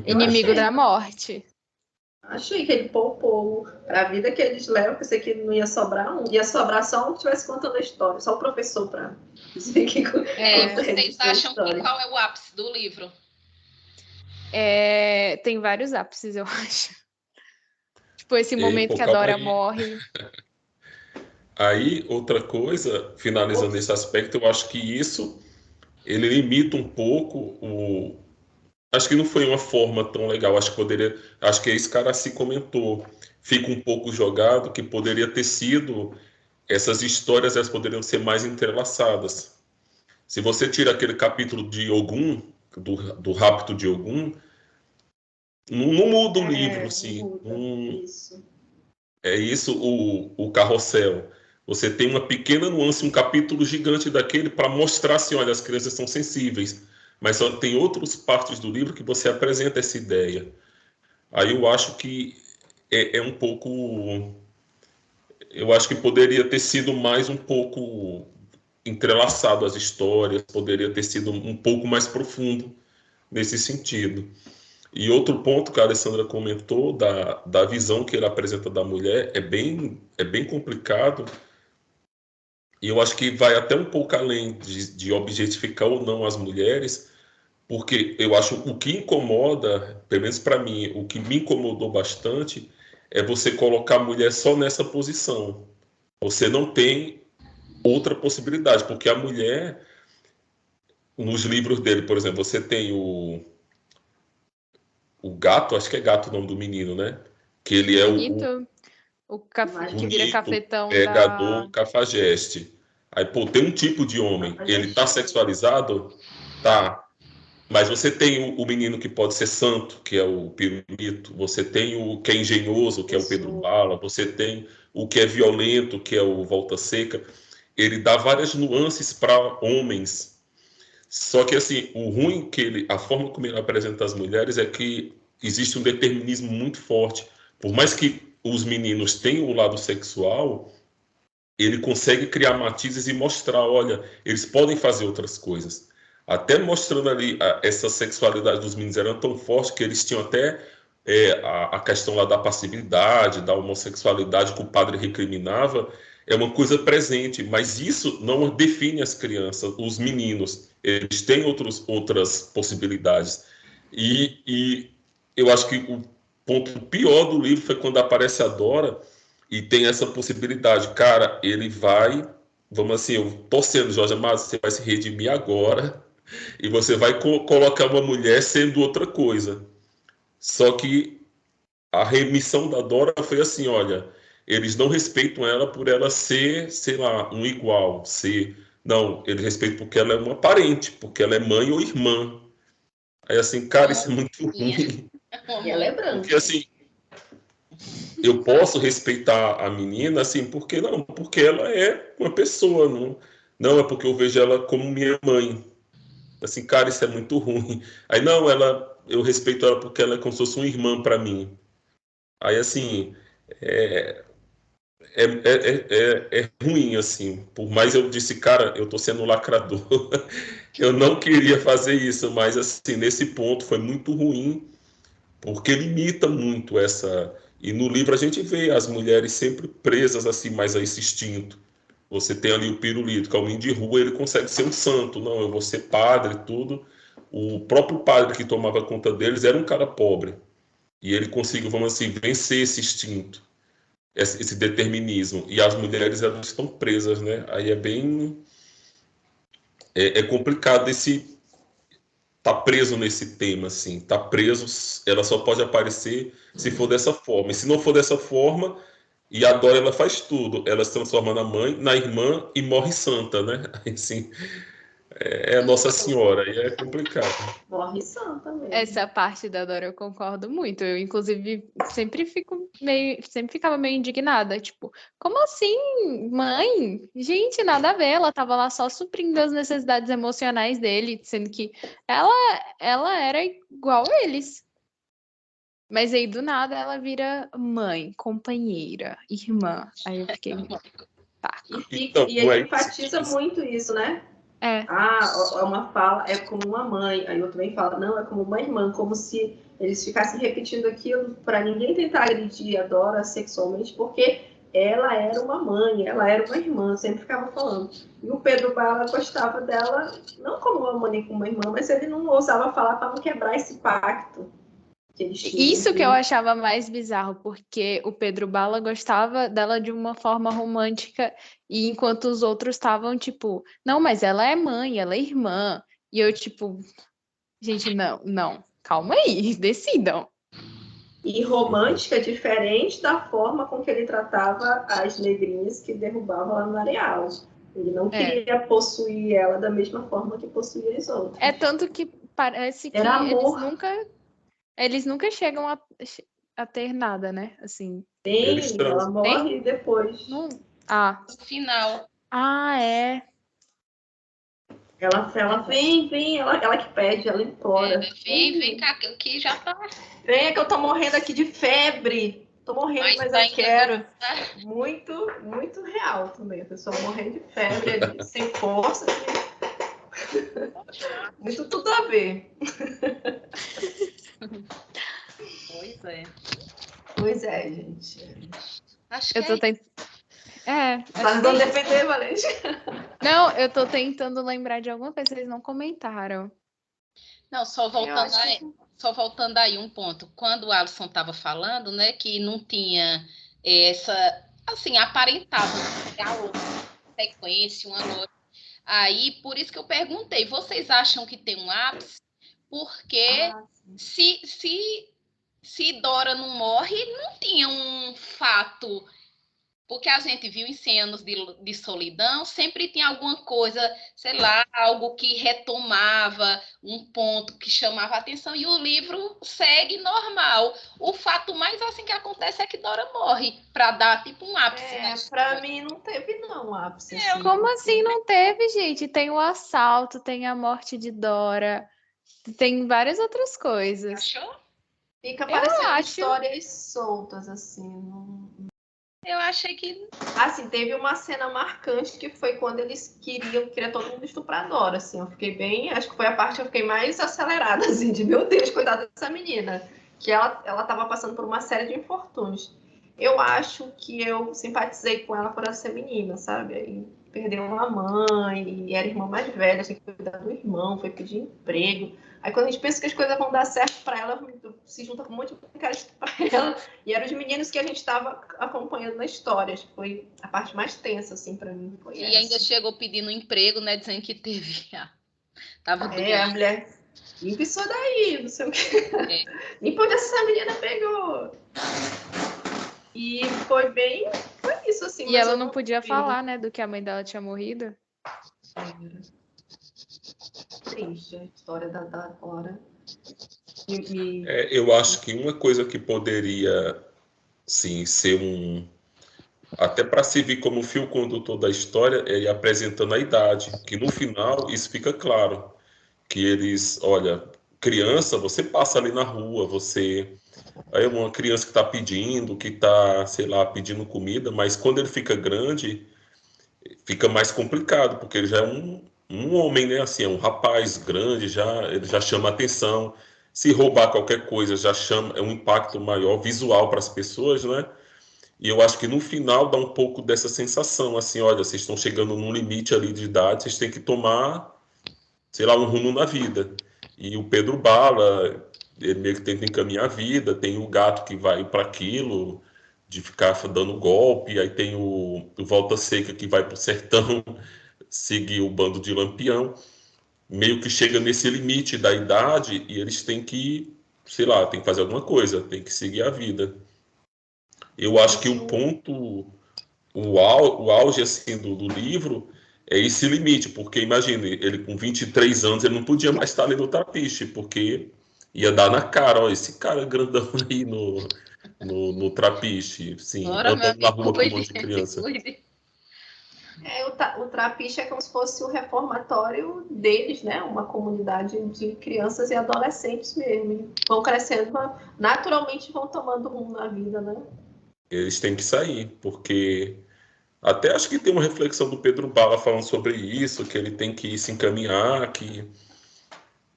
S2: Inimigo da morte.
S1: Achei que ele poupou para a vida que eles levam. Pensei que não ia sobrar um. Ia sobrar só um que estivesse contando a história. Só o professor para dizer que...
S4: Vocês acham que qual é o ápice do livro?
S2: Tem vários ápices, eu acho. Tipo, esse momento que a Dora morre.
S3: Aí, outra coisa, finalizando esse aspecto, eu acho que isso, ele limita um pouco o... Acho que não foi uma forma tão legal, acho que esse cara se comentou, fica um pouco jogado, que poderia ter sido, essas histórias, elas poderiam ser mais entrelaçadas. Se você tira aquele capítulo de Ogum, do rapto de Ogum, não muda o livro, assim.
S1: Isso.
S3: É isso o carrossel. Você tem uma pequena nuance, um capítulo gigante daquele para mostrar assim, olha, as crianças são sensíveis. Mas só tem outras partes do livro que você apresenta essa ideia. Aí eu acho que é um pouco... Eu acho que poderia ter sido mais um pouco entrelaçado as histórias, poderia ter sido um pouco mais profundo nesse sentido. E outro ponto que a Alessandra comentou da visão que ele apresenta da mulher é bem complicado, e eu acho que vai até um pouco além de objetificar ou não as mulheres, porque eu acho o que incomoda, pelo menos para mim, o que me incomodou bastante é você colocar a mulher só nessa posição. Você não tem outra possibilidade, porque a mulher, nos livros dele, por exemplo, você tem o gato, acho que é gato o nome do menino, né? Que ele é
S2: o que vira cafetão
S3: pegador, cafajeste. Aí, pô, tem um tipo de homem, ele tá sexualizado? Tá. Mas você tem o menino que pode ser santo, que é o Pirulito. Você tem o que é engenhoso, que é o Pedro Bala. Você tem o que é violento, que é o Volta Seca. Ele dá várias nuances para homens. Só que, assim, o ruim a forma como ele apresenta as mulheres é que existe um determinismo muito forte. Por mais que os meninos tenham o lado sexual, ele consegue criar matizes e mostrar, olha, eles podem fazer outras coisas. Até mostrando ali essa sexualidade dos meninos era tão forte que eles tinham até a questão lá da passividade, da homossexualidade que o padre recriminava, é uma coisa presente, mas isso não define as crianças, os meninos. Eles têm outras possibilidades. E eu acho que o ponto pior do livro foi quando aparece a Dora e tem essa possibilidade. Cara, ele vai... Vamos assim, eu torcendo, Jorge Amado, você vai se redimir agora e você vai colocar uma mulher sendo outra coisa. Só que a remissão da Dora foi assim, olha, eles não respeitam ela por ela ser, sei lá, um igual, não, eles respeitam porque ela é uma parente, porque ela é mãe ou irmã. Aí assim, cara, isso é muito ruim.
S1: E ela é branca.
S3: Porque assim, eu posso respeitar a menina, assim, porque não, porque ela é uma pessoa, não é porque eu vejo ela como minha mãe. Assim, cara, isso é muito ruim. Aí não, eu respeito ela porque ela é como se fosse uma irmã para mim. Aí assim, é, é ruim, assim. Por mais eu disse, cara, eu tô sendo lacrador. Eu não queria fazer isso, mas assim, nesse ponto foi muito ruim, porque limita muito essa. E no livro a gente vê as mulheres sempre presas assim, mais a esse instinto. Você tem ali o Pirulito, que é um menino de rua, ele consegue ser um santo. Não, eu vou ser padre e tudo. O próprio padre que tomava conta deles era um cara pobre. E ele conseguiu, vamos assim, vencer esse instinto, esse determinismo. E as mulheres, elas estão presas, né? Aí é bem... É complicado tá preso nesse tema, assim. Tá preso, ela só pode aparecer se for dessa forma. E se não for dessa forma, e a Dora, ela faz tudo. Ela se transforma na mãe, na irmã e morre santa, né? Assim, é Nossa Senhora, e é complicado.
S1: Morre santa mesmo.
S2: Essa parte da Dora eu concordo muito. Eu, inclusive, sempre fico sempre ficava meio indignada, tipo, como assim, mãe? Gente, nada a ver, ela tava lá só suprindo as necessidades emocionais dele, sendo que ela era igual a eles. Mas aí, do nada, ela vira mãe, companheira, irmã. Aí eu fiquei, tá.
S3: Então,
S1: E
S3: não é
S1: ele
S3: isso que
S1: enfatiza muito isso, né?
S2: É,
S1: Uma fala é como uma mãe, aí outro vem fala, não, é como uma irmã, como se eles ficassem repetindo aquilo para ninguém tentar agredir a Dora sexualmente, porque ela era uma mãe, ela era uma irmã, sempre ficava falando. E o Pedro Bala gostava dela, não como uma mãe nem como uma irmã, mas ele não ousava falar para não quebrar esse pacto que eles tinham.
S2: isso que eu achava mais bizarro, porque o Pedro Bala gostava dela de uma forma romântica, e enquanto os outros estavam tipo, não, mas ela é mãe, ela é irmã. E eu, tipo, gente, não, calma aí, decidam.
S1: E romântica diferente da forma com que ele tratava as negrinhas que derrubavam lá no areal. Ele não queria possuir ela da mesma forma que possuía as outras.
S2: É tanto que parece que
S1: Era amor.
S2: eles nunca chegam a ter nada, né? Assim.
S3: Eles
S1: Tem, ela morre depois.
S2: Não.
S4: No final.
S2: É.
S1: Ela vem, ela que pede, ela implora.
S4: Vem cá, que já tá.
S1: Venha que eu tô morrendo aqui de febre. Tô morrendo, mas eu quero. Muito, muito real também. A pessoa morrendo de febre ali, sem força. Muito tudo a ver.
S4: Pois é.
S1: Pois é, gente.
S4: Acho que
S2: Eu tô tentando.
S1: Tá tentando defender, Valente?
S2: Não, eu tô tentando lembrar de alguma coisa que vocês não comentaram.
S4: Não, só voltando aí um ponto. Quando o Alisson estava falando, né, que não tinha essa, assim, aparentava uma sequência, uma lógica. Aí, por isso que eu perguntei, vocês acham que tem um ápice? Porque se Dora não morre, não tinha um fato. Porque a gente viu em 100 anos de solidão, sempre tinha alguma coisa, sei lá, algo que retomava, um ponto que chamava a atenção, e o livro segue normal. O fato mais assim que acontece é que Dora morre, para dar tipo um ápice.
S1: Para mim não teve não ápice. Assim.
S2: Como assim não teve, gente? Tem o assalto, tem a morte de Dora, tem várias outras coisas.
S4: Achou?
S1: Fica parecendo histórias soltas, assim.
S4: Eu achei que...
S1: Assim, teve uma cena marcante que foi quando eles queria todo mundo estuprar Dora, assim. Eu fiquei bem... Acho que foi a parte que eu fiquei mais acelerada, assim, de meu Deus, coitada dessa menina. Que ela tava passando por uma série de infortúnios. Eu acho que eu simpatizei com ela por ela ser menina, sabe? Aí perdeu uma mãe, e era irmã mais velha, tinha que cuidar do irmão, foi pedir emprego. Aí quando a gente pensa que as coisas vão dar certo para ela, se junta com um monte de cara para ela. E eram os meninos que a gente estava acompanhando na história. Acho que foi a parte mais tensa, assim, para mim.
S4: E ainda chegou pedindo emprego, né? Dizendo que teve. Tava doente.
S1: A mulher. Limpa isso daí, não sei o quê. Limpa onde essa menina pegou. E foi bem. Foi isso, assim.
S2: E ela não podia falar, né, do que a mãe dela tinha morrido.
S1: Triste a história da Dora.
S3: Eu acho que uma coisa que poderia, sim, ser até para servir como fio condutor da história, é ir apresentando a idade, que no final isso fica claro, que eles, olha, criança, você passa ali na rua, aí uma criança que está pedindo, que está, sei lá, pedindo comida, mas quando ele fica grande, fica mais complicado, porque ele já é um homem, né? Assim, é um rapaz grande, ele já chama atenção. Se roubar qualquer coisa, é um impacto maior visual para as pessoas, né? E eu acho que no final dá um pouco dessa sensação, assim, olha, vocês estão chegando num limite ali de idade, vocês têm que tomar, sei lá, um rumo na vida. E o Pedro Bala, ele meio que tenta encaminhar a vida, tem o gato que vai para aquilo, de ficar dando golpe, aí tem o Volta Seca que vai para o sertão seguir o bando de Lampião, meio que chega nesse limite da idade e eles têm que, sei lá, tem que fazer alguma coisa, tem que seguir a vida. Eu acho que o ponto, o auge assim, do livro é esse limite, porque imagine, ele com 23 anos, ele não podia mais estar ali no Trapiche, porque ia dar na cara, ó, esse cara grandão aí no Trapiche, sim,
S4: Bora, meu
S3: andando na
S4: amigo,
S3: rua com um monte
S4: cuide,
S3: de criança.
S4: cuide.
S1: O Trapiche é como se fosse o reformatório deles, né? Uma comunidade de crianças e adolescentes mesmo. Eles vão crescendo, naturalmente vão tomando rumo na vida, né?
S3: Eles têm que sair, porque até acho que tem uma reflexão do Pedro Bala falando sobre isso, que ele tem que se encaminhar, que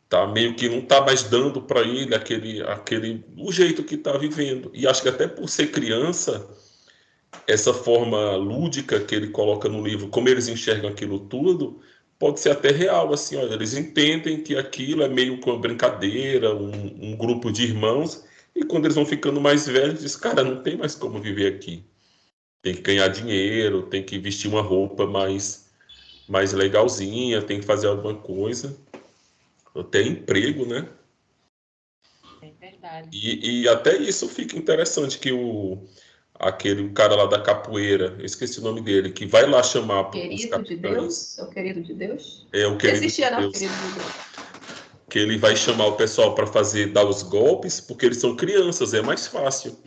S3: tá meio que não tá mais dando para ele o jeito que tá vivendo. E acho que até por ser criança, essa forma lúdica que ele coloca no livro, como eles enxergam aquilo tudo, pode ser até real, assim, olha, eles entendem que aquilo é meio que uma brincadeira, um grupo de irmãos, e quando eles vão ficando mais velhos, diz, cara, não tem mais como viver aqui. Tem que ganhar dinheiro, tem que vestir uma roupa mais legalzinha, tem que fazer alguma coisa, até emprego, né?
S4: É verdade.
S3: E até isso fica interessante, que aquele cara lá da capoeira, eu esqueci o nome dele, que vai lá chamar os
S1: Querido de
S3: capitães.
S1: Deus? É o querido de Deus?
S3: É o
S1: Que
S3: querido
S1: existia,
S3: de
S1: né? O
S3: Deus.
S1: querido de Deus.
S3: Que ele vai chamar o pessoal para dar os golpes, porque eles são crianças, é mais fácil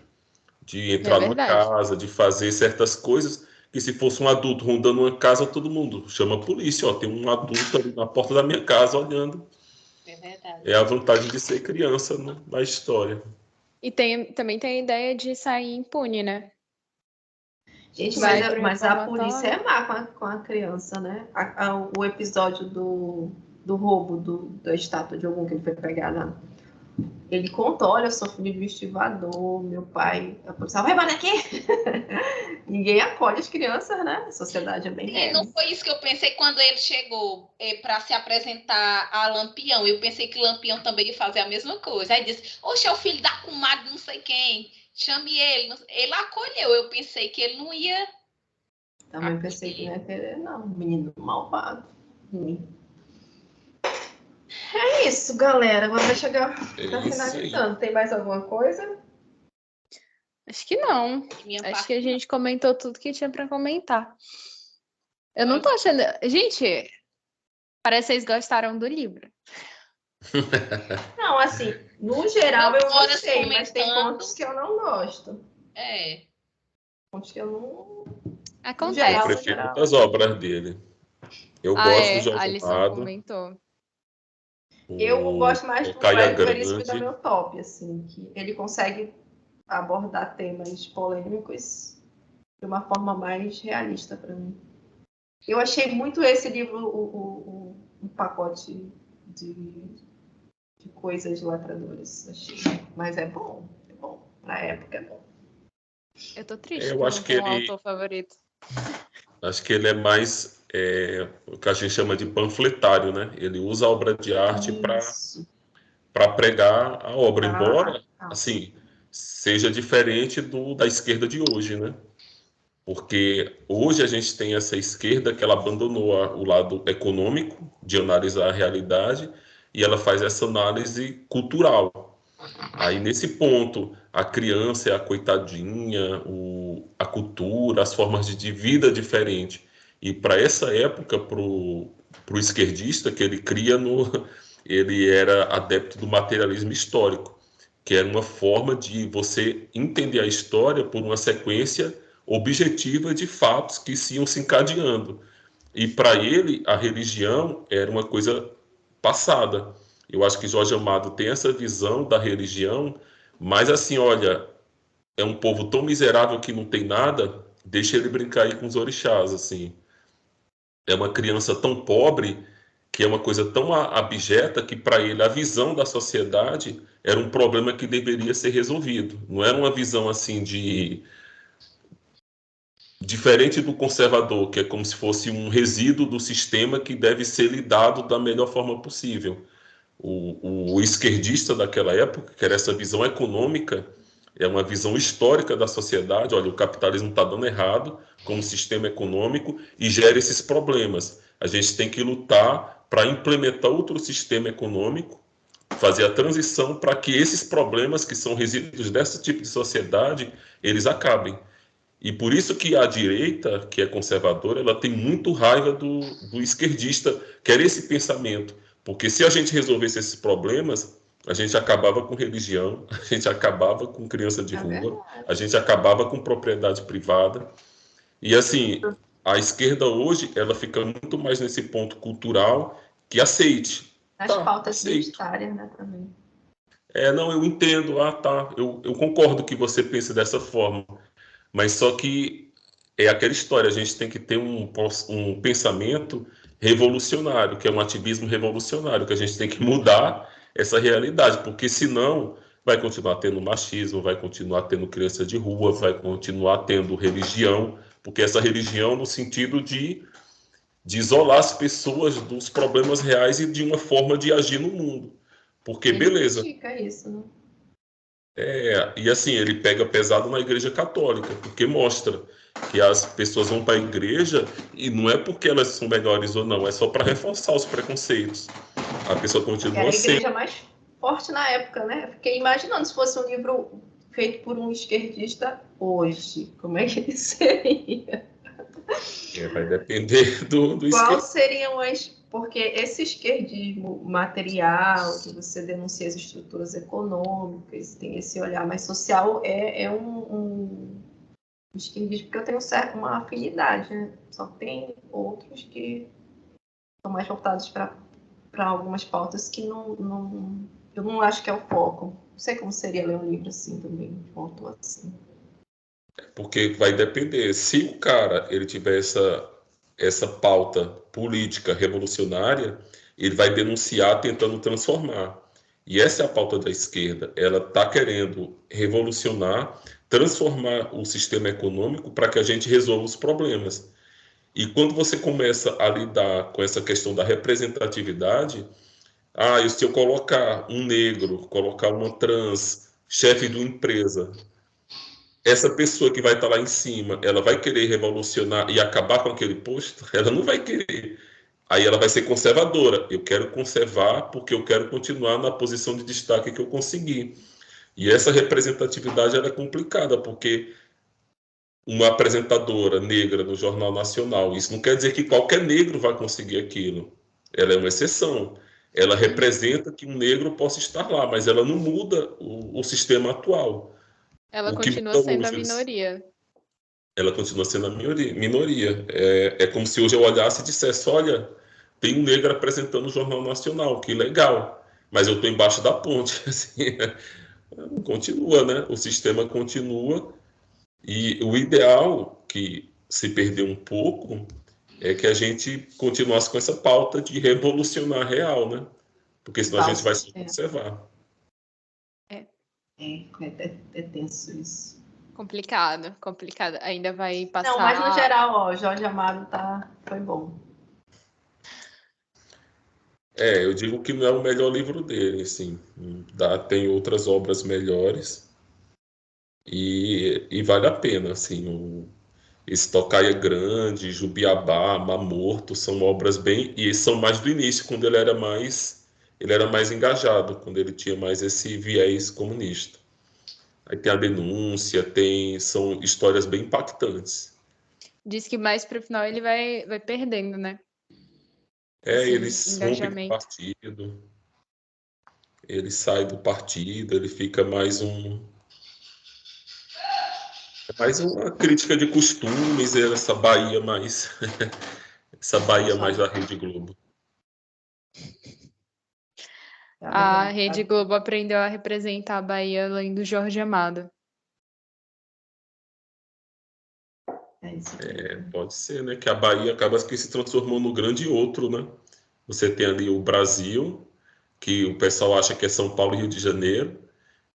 S3: de entrar numa
S2: verdade.
S3: casa, de fazer certas coisas, que se fosse um adulto rondando uma casa, todo mundo chama a polícia, ó, tem um adulto ali na porta da minha casa olhando.
S4: É verdade.
S3: É a vantagem de ser criança na história.
S2: E também tem a ideia de sair impune, né?
S1: Gente,
S2: Vai pro
S1: mas a
S2: reformatório.
S1: polícia é má com a criança, né? O episódio do roubo da estátua de algum que ele foi pegar lá. Ele contou, olha, eu sou filho de um estivador, meu pai... A polícia vai embora daqui! Ninguém acolhe as crianças, né? A sociedade é bem
S4: Não foi isso que eu pensei quando ele chegou para se apresentar a Lampião. Eu pensei que Lampião também ia fazer a mesma coisa. Aí disse, oxe, é o filho da comadre não sei quem. Chame ele. Ele acolheu. Eu pensei que ele não ia...
S1: Também pensei que não ia querer, não. Menino malvado. É isso, galera. Agora vai chegar
S3: É
S1: finalizando. Tem mais alguma coisa?
S2: Acho que não. Acho que a gente comentou tudo que tinha para comentar. Eu não tô achando... Gente, parece que vocês gostaram do livro.
S1: Não, assim, no geral eu gostei, mas tem
S4: comentando.
S1: pontos que eu não gosto. Pontos que eu não...
S2: Acontece.
S3: Eu prefiro muitas obras dele. Eu gosto do Jorge
S2: Alisson
S3: Amado.
S2: comentou.
S1: Eu gosto mais do
S3: Caia
S1: Veríssimo da
S3: Grande.
S1: meu top, assim, que ele consegue abordar temas polêmicos de uma forma mais realista para mim. Eu achei muito esse livro um pacote de coisas latradoras. Achei. Mas é bom. Na época é bom.
S2: Eu tô triste
S3: Eu
S2: que
S3: acho
S2: não
S3: que
S2: tem um
S3: ele...
S2: autor favorito.
S3: Acho que ele é mais o que a gente chama de panfletário, né? Ele usa a obra de arte para pregar a obra, embora assim seja diferente da esquerda de hoje, né? Porque hoje a gente tem essa esquerda que ela abandonou o lado econômico de analisar a realidade e ela faz essa análise cultural. Aí, nesse ponto, a criança é a coitadinha, a cultura, as formas de vida diferente. E para essa época, para o esquerdista, que ele cria ele era adepto do materialismo histórico, que era uma forma de você entender a história por uma sequência objetiva de fatos que se iam se encadeando. E para ele, a religião era uma coisa passada. Eu acho que Jorge Amado tem essa visão da religião, mas assim, olha, é um povo tão miserável que não tem nada, deixa ele brincar aí com os orixás, assim. É uma criança tão pobre que é uma coisa tão abjeta que para ele a visão da sociedade era um problema que deveria ser resolvido. Não era uma visão assim diferente do conservador, que é como se fosse um resíduo do sistema que deve ser lidado da melhor forma possível. O esquerdista daquela época, que era essa visão econômica, é uma visão histórica da sociedade. Olha, o capitalismo está dando errado como sistema econômico e gera esses problemas. A gente tem que lutar para implementar outro sistema econômico, fazer a transição para que esses problemas que são resíduos desse tipo de sociedade, eles acabem. E por isso que a direita, que é conservadora, ela tem muito raiva do esquerdista, que era esse pensamento. Porque se a gente resolvesse esses problemas, a gente acabava com religião, a gente acabava com criança de rua,
S1: verdade.
S3: a gente acabava com propriedade privada. E assim, a esquerda hoje, ela fica muito mais nesse ponto cultural que aceite.
S1: As
S3: Tá,
S1: pautas
S3: aceito.
S1: identitárias, né, também.
S3: Não, eu entendo, tá, eu concordo que você pense dessa forma, mas só que é aquela história, a gente tem que ter um pensamento revolucionário, que é um ativismo revolucionário, que a gente tem que mudar essa realidade, porque senão vai continuar tendo machismo, vai continuar tendo criança de rua, vai continuar tendo religião, porque essa religião no sentido de isolar as pessoas dos problemas reais e de uma forma de agir no mundo. Porque,
S1: Ele
S3: beleza,
S1: critica isso, né?
S3: e assim, ele pega pesado na Igreja Católica, porque mostra que as pessoas vão para a igreja e não é porque elas são melhores ou não, é só para reforçar os preconceitos. A pessoa
S1: Era
S3: continua
S1: a
S3: sendo.
S1: igreja mais forte na época, né? Fiquei imaginando se fosse um livro feito por um esquerdista hoje, como é que ele seria?
S3: Vai depender do
S1: Quais
S3: esquerdo.
S1: seriam as... Porque esse esquerdismo material, que você denuncia as estruturas econômicas, tem esse olhar mais social, é um esquerdismo que eu tenho uma afinidade, né? Só que tem outros que são mais voltados para algumas pautas que eu não acho que é o foco. Não sei como seria ler um livro assim também, de um autor assim.
S3: Porque vai depender. Se o cara ele tiver essa pauta política revolucionária, ele vai denunciar tentando transformar. E essa é a pauta da esquerda. Ela está querendo revolucionar, transformar o sistema econômico para que a gente resolva os problemas. E quando você começa a lidar com essa questão da representatividade, e se eu colocar um negro, colocar uma trans, chefe de uma empresa, essa pessoa que vai estar lá em cima, ela vai querer revolucionar e acabar com aquele posto? Ela não vai querer. Aí ela vai ser conservadora. Eu quero conservar porque eu quero continuar na posição de destaque que eu consegui. E essa representatividade ela é complicada, porque uma apresentadora negra no Jornal Nacional, isso não quer dizer que qualquer negro vai conseguir aquilo. Ela é uma exceção. Ela representa que um negro possa estar lá, mas ela não muda o sistema atual.
S2: Ela
S3: O que
S2: continua
S3: muda
S2: sendo a
S3: hoje,
S2: minoria.
S3: ela continua sendo a minoria. É como se hoje eu olhasse e dissesse: olha, tem um negro apresentando o Jornal Nacional, que legal, mas eu estou embaixo da ponte. Assim, continua, né? O sistema continua. E o ideal, que se perdeu um pouco, é que a gente continuasse com essa pauta de revolucionar real, né? Porque senão a gente vai se conservar.
S1: É tenso isso.
S2: Complicado. Ainda vai passar...
S1: Não, mas no geral, Jorge Amado foi bom.
S3: Eu digo que não é o melhor livro dele, assim. Tem outras obras melhores e vale a pena, assim. Esse Tocaia Grande, Jubiabá, Mar Morto, são obras bem... E são mais do início, quando ele era mais engajado, quando ele tinha mais esse viés comunista. Aí tem a denúncia, são histórias bem impactantes.
S2: Diz que mais pro final ele vai perdendo, né?
S3: Ele
S2: Esse
S3: rompe com o
S2: engajamento.
S3: partido, ele sai do partido, ele fica mais uma crítica de costumes, essa Bahia mais essa Bahia mais da Rede Globo.
S2: A Rede Globo aprendeu a representar a Bahia além do Jorge Amado.
S3: Pode ser, né? Que a Bahia acaba que se transformou no grande outro, né? Você tem ali o Brasil, que o pessoal acha que é São Paulo e Rio de Janeiro,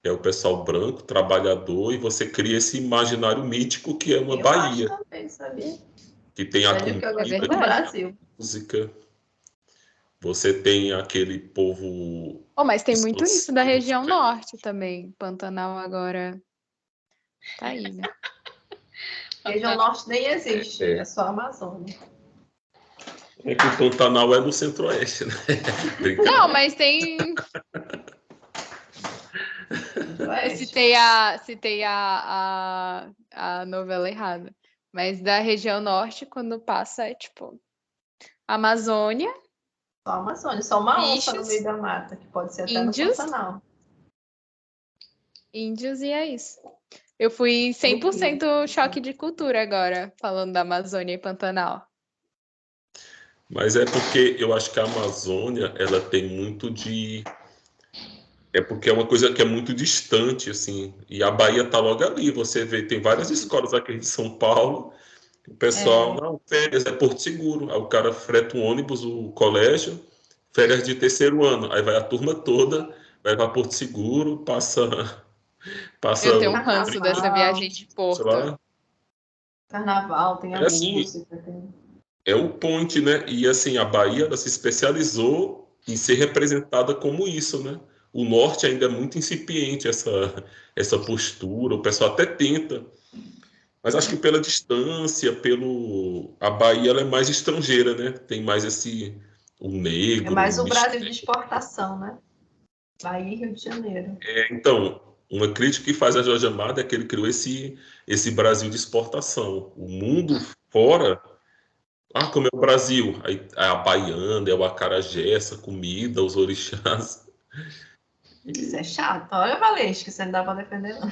S3: que é o pessoal branco, trabalhador, e você cria esse imaginário mítico que é uma Bahia.
S1: Eu acho também, sabia?
S3: Que tem a comida,
S1: que eu gosto do Brasil.
S3: música. Você tem aquele povo...
S2: mas tem muito isso da região norte também. Pantanal agora tá aí, né?
S1: Região norte nem existe, é só a Amazônia.
S3: É que o Pantanal é no centro-oeste, né?
S2: Não, mas tem... Citei a novela errada. Mas da região norte, quando passa, é tipo Amazônia,
S1: Só a Amazônia, só uma onça no
S2: Bichos,
S1: meio da mata, que pode ser até
S2: índios,
S1: no Pantanal.
S2: índios e é isso. Eu fui 100% choque de cultura agora, falando da Amazônia e Pantanal.
S3: Mas é porque eu acho que a Amazônia, ela tem muito de... É porque é uma coisa que é muito distante, assim. E a Bahia tá logo ali. Você vê, tem várias escolas aqui de São Paulo. O pessoal, não, férias é Porto Seguro. Aí o cara freta um ônibus, o colégio, férias de terceiro ano. Aí vai a turma toda, vai para Porto Seguro, passa
S2: Eu tenho um
S3: o
S2: ranço dessa
S1: Carnaval,
S2: viagem de
S3: sei
S2: Porto.
S3: lá.
S1: carnaval, tem a
S3: É assim,
S1: música, tem...
S3: é o point, né? E assim, a Bahia ela se especializou em ser representada como isso, né? O norte ainda é muito incipiente essa postura, o pessoal até tenta, mas acho que pela distância, pelo a Bahia ela é mais estrangeira, né? Tem mais o
S1: É
S3: negro,
S1: mais
S3: o
S1: o Brasil de
S3: mistério.
S1: exportação, né? Bahia e Rio de Janeiro.
S3: Então, uma crítica que faz a Jorge Amado é que ele criou esse Brasil de exportação. O mundo fora. Ah, como é o Brasil. Aí é a baiana, é o acarajé, essa comida, os orixás.
S1: Isso é
S3: E
S1: chato. Olha, Valesca, você não dá para defender, não.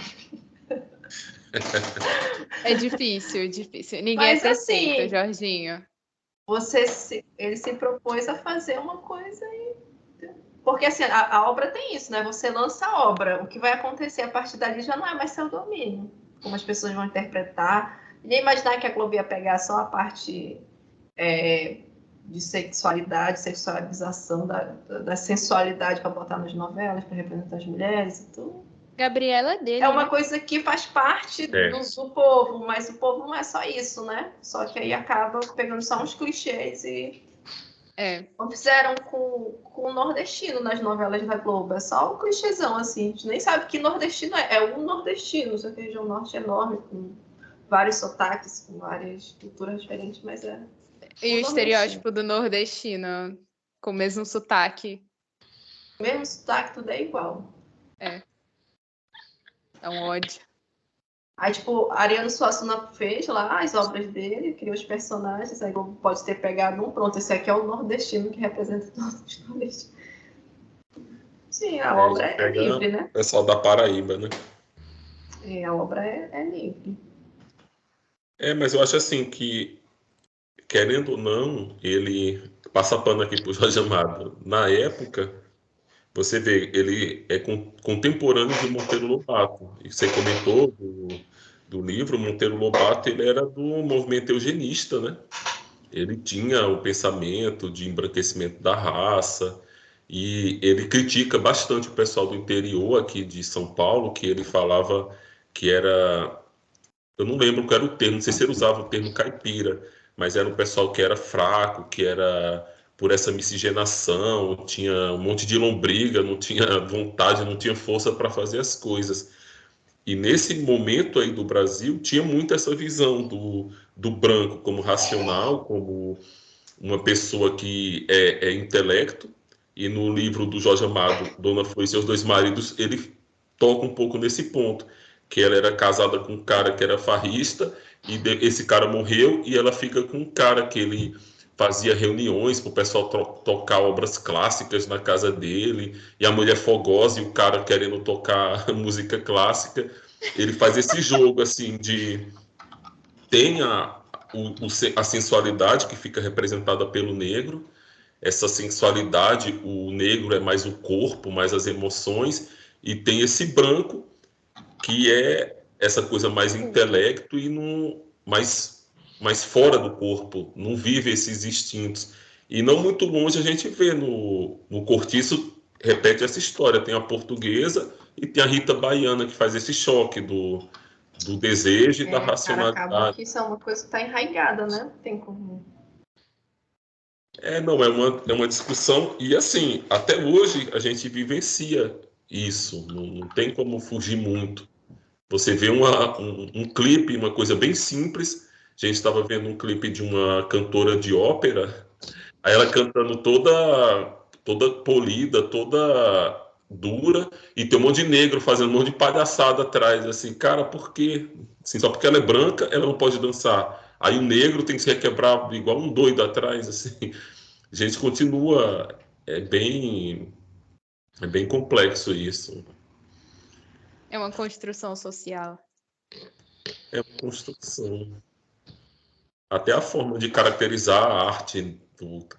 S2: É difícil, é difícil. Ninguém é
S1: Mas
S2: perfeito,
S1: assim,
S2: Jorginho.
S1: ele se propôs a fazer uma coisa e... Porque assim, a obra tem isso, né? Você lança a obra, o que vai acontecer a partir dali já não é mais seu domínio. Como as pessoas vão interpretar. Nem imaginar que a Globo ia pegar só a parte de sexualidade, sexualização da sensualidade para botar nas novelas, para representar as mulheres e tudo.
S2: Gabriela é dele,
S1: É uma
S2: né?
S1: coisa que faz parte
S3: é,
S1: do povo, mas o povo não é só isso, né? Só que aí acaba pegando só uns clichês e
S2: É.
S1: como fizeram com o nordestino nas novelas da Globo. É só um clichêzão, assim. A gente nem sabe que nordestino é. É um nordestino, só que a região norte é enorme, com vários sotaques, com várias culturas diferentes, mas é
S2: E
S1: um
S2: o
S1: nordestino.
S2: estereótipo do nordestino, com o mesmo sotaque.
S1: Mesmo sotaque, tudo é igual.
S2: É um ódio.
S1: Aí, tipo, Ariano Suassuna fez lá as obras dele, criou os personagens, aí Globo pode ter pegado um, pronto, esse aqui é o nordestino que representa todos os nordestinos. Sim, a obra é
S3: pega
S1: livre,
S3: o
S1: né?
S3: pessoal da Paraíba, né?
S1: A obra é livre.
S3: Mas eu acho assim que, querendo ou não, ele passa pano aqui pro Jorge Amado. Na época, você vê, ele é contemporâneo de Monteiro Lobato. E você comentou do livro, Monteiro Lobato, ele era do movimento eugenista, né? Ele tinha o pensamento de embranquecimento da raça e ele critica bastante o pessoal do interior aqui de São Paulo, que ele falava que era, eu não lembro qual era o termo, não sei se ele usava o termo caipira, mas era um pessoal que era fraco, que era por essa miscigenação, tinha um monte de lombriga, não tinha vontade, não tinha força para fazer as coisas. E nesse momento aí do Brasil, tinha muito essa visão do branco como racional, como uma pessoa que é intelecto. E no livro do Jorge Amado, Dona Flor e seus dois maridos, ele toca um pouco nesse ponto, que ela era casada com um cara que era farrista, e esse cara morreu, e ela fica com um cara que ele fazia reuniões para o pessoal tocar obras clássicas na casa dele, e a mulher fogosa e o cara querendo tocar música clássica. Ele faz esse jogo assim de tem a sensualidade que fica representada pelo negro, essa sensualidade, o negro é mais o corpo, mais as emoções, e tem esse branco que é essa coisa mais intelecto e mais fora do corpo, não vive esses instintos. E não muito longe a gente vê no Cortiço, repete essa história, tem a portuguesa e tem a Rita Baiana que faz esse choque do desejo e da
S1: Cara, acaba
S3: racionalidade.
S1: que isso é uma coisa que está enraigada, né? Tem como.
S3: Não, é uma discussão, e assim, até hoje a gente vivencia isso, não tem como fugir muito. Você vê um clipe, uma coisa bem simples, a gente estava vendo um clipe de uma cantora de ópera, aí ela cantando toda polida, toda dura, e tem um monte de negro fazendo um monte de palhaçada atrás, assim, cara, por quê? Assim, só porque ela é branca, ela não pode dançar. Aí o negro tem que se requebrar igual um doido atrás, assim. A gente continua, é bem complexo isso.
S2: É uma construção social.
S3: É uma construção. Até a forma de caracterizar a arte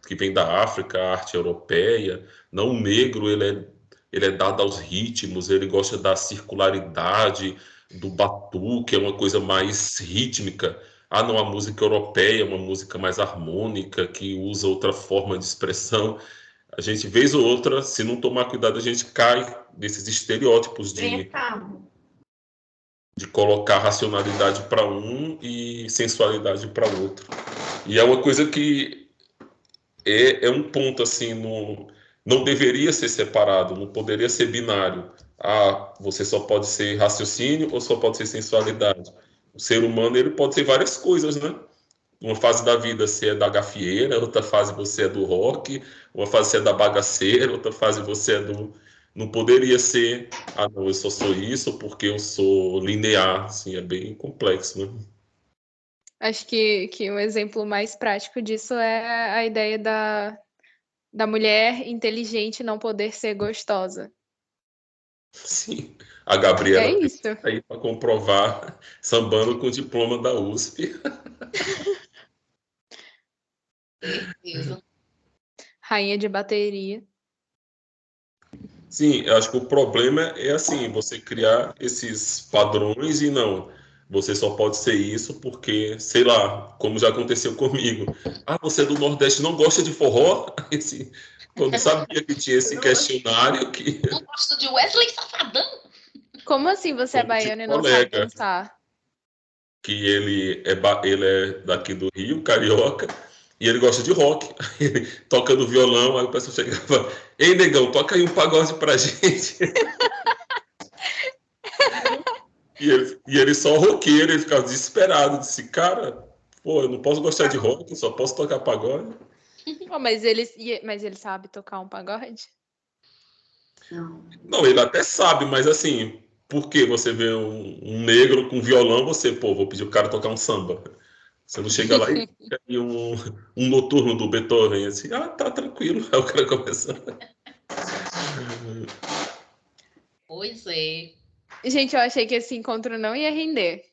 S3: que vem da África, a arte europeia. Não, o negro, ele é dado aos ritmos, ele gosta da circularidade, do batuque, é uma coisa mais rítmica. Ah, não, a música europeia é uma música mais harmônica, que usa outra forma de expressão. A gente, vez ou outra, se não tomar cuidado, a gente cai nesses estereótipos de colocar racionalidade para um e sensualidade para outro. E é uma coisa que é um ponto assim, não deveria ser separado, não poderia ser binário. Ah, você só pode ser raciocínio ou só pode ser sensualidade. O ser humano, ele pode ser várias coisas, né? Uma fase da vida você é da gafieira, outra fase você é do rock, uma fase você é da bagaceira, outra fase você é do... Não poderia ser, ah, não, eu só sou isso porque eu sou linear, assim, é bem complexo, né?
S2: Acho que um exemplo mais prático disso é a ideia da mulher inteligente não poder ser gostosa.
S3: Sim, a
S2: É
S3: Gabriela tem
S2: isso.
S3: aí para comprovar, sambando com o diploma da USP.
S4: Certeza.
S2: Rainha de bateria.
S3: Sim, eu acho que o problema é assim, você criar esses padrões e não, você só pode ser isso porque, sei lá, como já aconteceu comigo. Ah, você é do Nordeste, não gosta de forró? Esse, eu não sabia que tinha esse questionário que
S4: Não gosto de Wesley Safadão?
S2: Como assim você é
S3: como tinha
S2: baiano
S3: um
S2: e não sabe
S3: colega
S2: dançar?
S3: que ele é daqui do Rio, carioca, e ele gosta de rock. Ele toca no violão, aí o pessoal chegava, ei, negão, toca aí um pagode pra gente. E ele só roqueiro, ele ficava desesperado, disse, cara, pô, eu não posso gostar de rock, só posso tocar pagode.
S2: Oh, mas ele sabe tocar um pagode?
S1: Não.
S3: Não, ele até sabe, mas assim, por que você vê um negro com violão, você, pô, vou pedir o cara tocar um samba. Você não chega lá e um noturno do Beethoven, assim, ah, tá tranquilo. Aí o cara começa.
S4: Pois é.
S2: Gente, eu achei que esse encontro não ia render.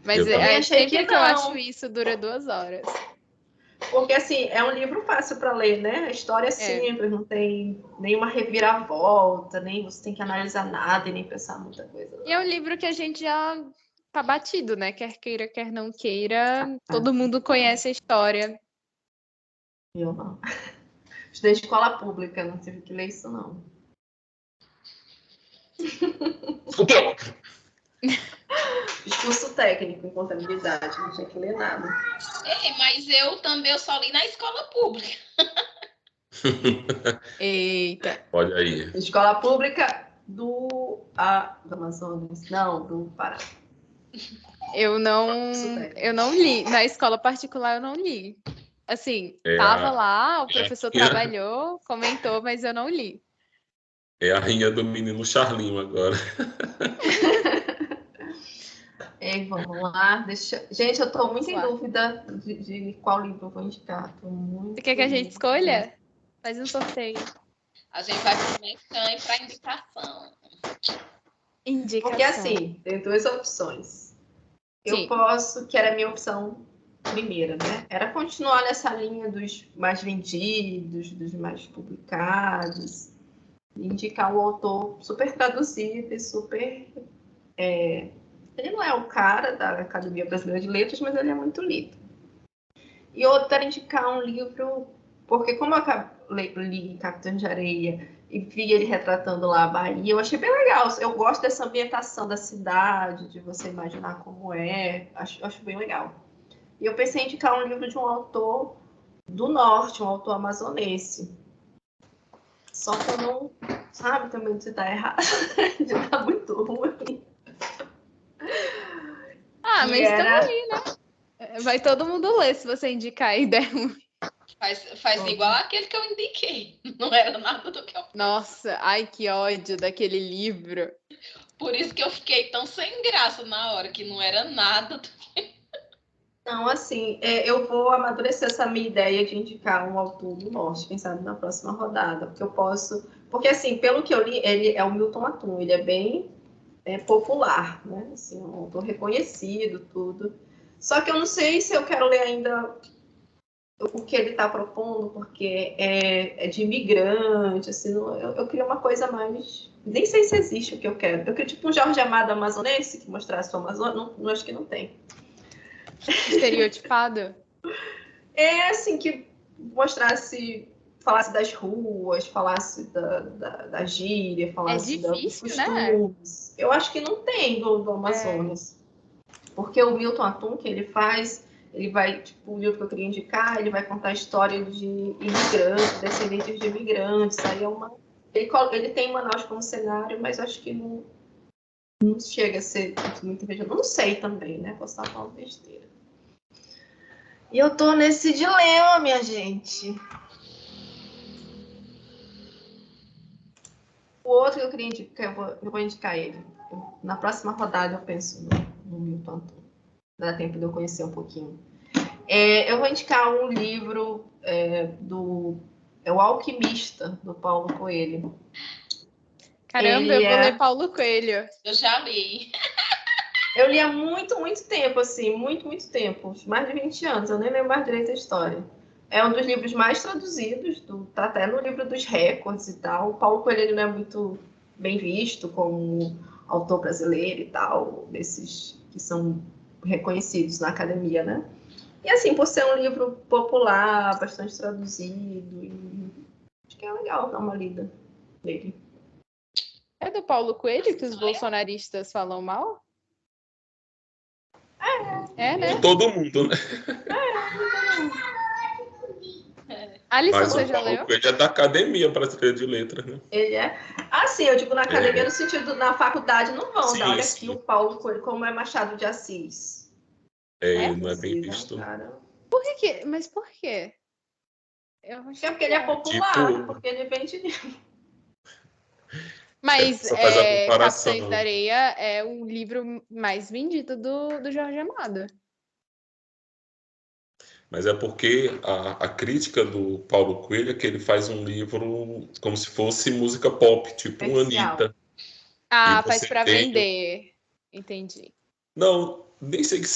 S2: Mas
S3: Eu também.
S1: Também achei
S2: sempre
S1: que
S2: que eu
S1: não.
S2: acho isso, dura 2 horas.
S1: Porque, assim, é um livro fácil para ler, né? A história é simples, não tem nenhuma reviravolta, nem você tem que analisar nada e nem pensar muita coisa.
S2: E é um livro que a gente já tá batido, né? Quer queira, quer não queira, todo mundo conhece a história.
S1: Eu não. Estudei escola pública, não tive que ler isso, não.
S3: O quê?
S1: Fiz curso técnico em contabilidade, não tinha que ler nada.
S4: Ei, mas eu também eu só li na escola pública.
S2: Eita.
S3: Olha aí.
S1: Escola pública do Amazonas, não, do Pará.
S2: Eu não li. Na escola particular eu não li. Assim, tava lá, o professor trabalhou, comentou, mas eu não li.
S3: É a rinha do menino Charlinho agora.
S1: Ei, vamos lá. Gente, eu estou muito
S2: Vamos
S1: em
S2: lá.
S1: dúvida de qual livro eu vou indicar.
S2: Você quer que a gente escolha? Faz um sorteio.
S4: A gente vai pro Mecã para indicação.
S2: Indicação.
S1: Porque assim, tem duas opções. Eu
S2: Sim.
S1: posso, que era a minha opção primeira, né? Era continuar nessa linha dos mais vendidos, dos mais publicados, indicar um autor super traduzido e super. Ele não é o cara da Academia Brasileira de Letras, mas ele é muito lido. E outra era indicar um livro, porque como eu li Capitão de Areia e vi ele retratando lá a Bahia, eu achei bem legal. Eu gosto dessa ambientação da cidade, de você imaginar como é. Acho bem legal. E eu pensei em indicar um livro de um autor do norte, um autor amazonense. Só que eu não, sabe, também de dar errado, de dar muito ruim.
S2: Ah,
S1: Que
S2: mas
S1: era...
S2: tamo aí, né? Vai todo mundo ler se você indicar e der um.
S4: Faz igual aquele que eu indiquei. Não era nada do que eu...
S2: Nossa, ai que ódio daquele livro.
S4: Por isso que eu fiquei tão sem graça na hora, que não era nada do que...
S1: Não, assim, eu vou amadurecer essa minha ideia de indicar um autor do norte, quem sabe na próxima rodada, porque eu posso... Porque, assim, pelo que eu li, ele é o Milton Atum, ele é bem popular, né? Assim, um autor reconhecido, tudo. Só que eu não sei se eu quero ler ainda o que ele está propondo, porque é de imigrante, assim, eu queria uma coisa mais... Nem sei se existe o que eu quero. Eu queria tipo um Jorge Amado amazonense, que mostrasse o Amazônia, não, acho que não tem.
S2: Estereotipado?
S1: Assim, que mostrasse, falasse das ruas, falasse da gíria, falasse dos
S2: difícil, né?
S1: costumes. Eu acho que não tem do Amazonas. Porque o Milton Atum, que ele faz, ele vai, tipo, o livro que eu queria indicar, ele vai contar a história de imigrantes, descendentes de imigrantes. Aí é uma... Ele tem Manaus como cenário, mas acho que não chega a ser muito regional. Não sei também, né? Posso estar falando besteira. E eu tô nesse dilema, minha gente. O outro que eu queria indicar, eu vou indicar ele. Na próxima rodada eu penso no Milton Atum. Dá tempo de eu conhecer um pouquinho. Eu vou indicar um livro do O Alquimista, do Paulo Coelho.
S2: Caramba, eu vou ler Paulo Coelho.
S4: Eu já li.
S1: Eu li há muito, muito tempo, assim, muito, muito tempo. Mais de 20 anos, eu nem lembro mais direito a história. É um dos livros mais traduzidos, tá até no livro dos recordes e tal. O Paulo Coelho ele não é muito bem visto como autor brasileiro e tal, desses que são reconhecidos na academia, né? E assim, por ser um livro popular, bastante traduzido, acho que é legal dar uma lida nele.
S2: É do Paulo Coelho que os bolsonaristas falam mal? É, né?
S3: De todo mundo, né?
S2: Alisson,
S3: Mas
S2: você
S3: o
S2: já
S3: Paulo
S2: leu?
S3: Coelho é da Academia Brasileira de Letras, né?
S1: Ele é. Sim, eu digo na academia, no sentido, na faculdade não vão
S3: Sim,
S1: dar. Olha
S3: sim.
S1: aqui o Paulo Coelho, como é Machado de Assis.
S3: Não é bem visto.
S1: Cara.
S2: Por que? Mas por quê? Eu
S1: Acho
S2: acho
S1: que é porque ele é
S2: que
S1: popular,
S3: Tipo,
S1: porque ele vende.
S2: Mas
S3: só faz a
S2: Capitães da
S3: comparação.
S2: Areia é o livro mais vendido do Jorge Amado.
S3: Mas é porque a crítica do Paulo Coelho é que ele faz um livro como se fosse música pop, tipo um
S1: Comercial.
S3: Anitta. E
S2: Faz
S3: você
S2: para
S3: tem...
S2: vender. Entendi.
S3: Não, nem sei que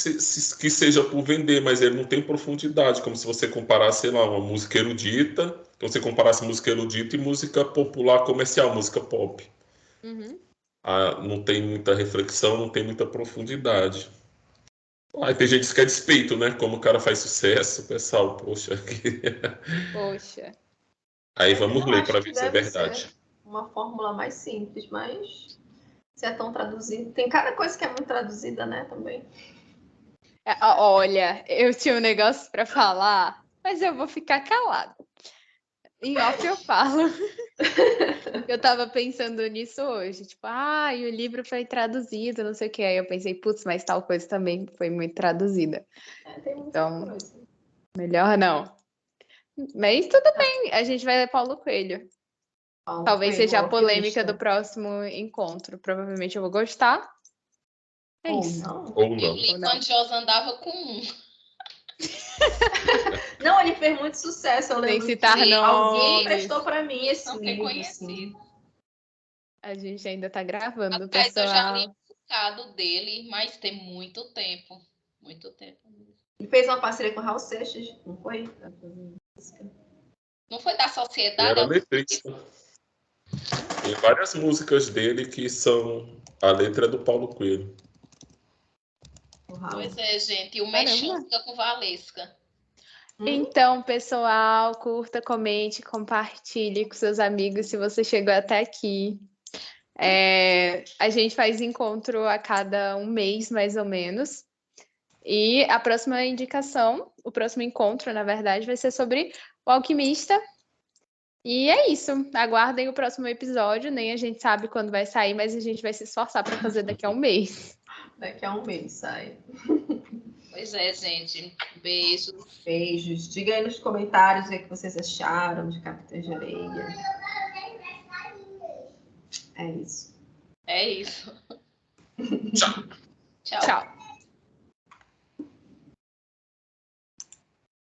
S3: seja por vender, mas ele não tem profundidade, como se você comparasse, sei lá, uma música erudita, então você comparasse música erudita e música popular comercial, música pop.
S2: Uhum.
S3: Não tem muita reflexão, não tem muita profundidade. Aí tem gente que quer despeito, né? Como o cara faz sucesso, o pessoal, poxa.
S2: Poxa.
S3: Aí vamos
S1: Eu
S3: ler
S1: acho
S3: para
S1: que
S3: ver se é
S1: deve ser
S3: verdade.
S1: uma fórmula mais simples, mas se é tão traduzido. Tem cada coisa que é muito traduzida, né, também.
S2: Olha, eu tinha um negócio para falar, mas eu vou ficar calada. Em off eu falo. Eu tava pensando nisso hoje, tipo, e o livro foi traduzido, não sei o que. Aí eu pensei, putz, mas tal coisa também foi muito traduzida.
S1: Tem muita
S2: Então,
S1: coisa.
S2: melhor não. Mas tudo bem, a gente vai ler Paulo Coelho.
S1: Paulo
S2: Talvez
S1: Coelho,
S2: seja a polêmica
S1: alquimista.
S2: do próximo encontro. Provavelmente eu vou gostar. É
S1: Ou
S2: isso.
S1: não.
S3: Ou
S4: Eu
S3: não.
S4: li quando Josa andava com um.
S1: Não, ele fez muito sucesso. Eu
S2: Sem
S1: lembro
S2: citar
S1: que alguém
S2: nomes.
S1: prestou para mim esse
S4: São
S1: livro.
S4: reconhecidos.
S1: Assim.
S2: A gente ainda tá gravando,
S4: Rapaz, eu já li
S2: pessoal.
S4: um bocado dele, mas tem muito tempo. Muito tempo.
S1: Ele fez uma parceria com o Raul Seixas, não foi?
S4: Não foi da
S3: Ele
S4: sociedade?
S3: era letrista. Tem várias músicas dele que são a letra do Paulo Coelho.
S4: Pois é, gente. E o
S2: Caramba.
S4: Mexão fica com Valesca.
S2: Então, pessoal, curta, comente, compartilhe com seus amigos se você chegou até aqui. A gente faz encontro a cada um mês, mais ou menos. E a próxima indicação, o próximo encontro, na verdade, vai ser sobre o Alquimista. E é isso. Aguardem o próximo episódio. Nem a gente sabe quando vai sair, mas a gente vai se esforçar para fazer daqui a um mês.
S1: Daqui a um mês sai.
S4: Pois é, gente. Beijos.
S1: Beijos. Diga aí nos comentários o que vocês acharam de Capitães de Areia. É isso.
S4: É isso.
S3: Tchau.
S4: Tchau.
S2: Tchau.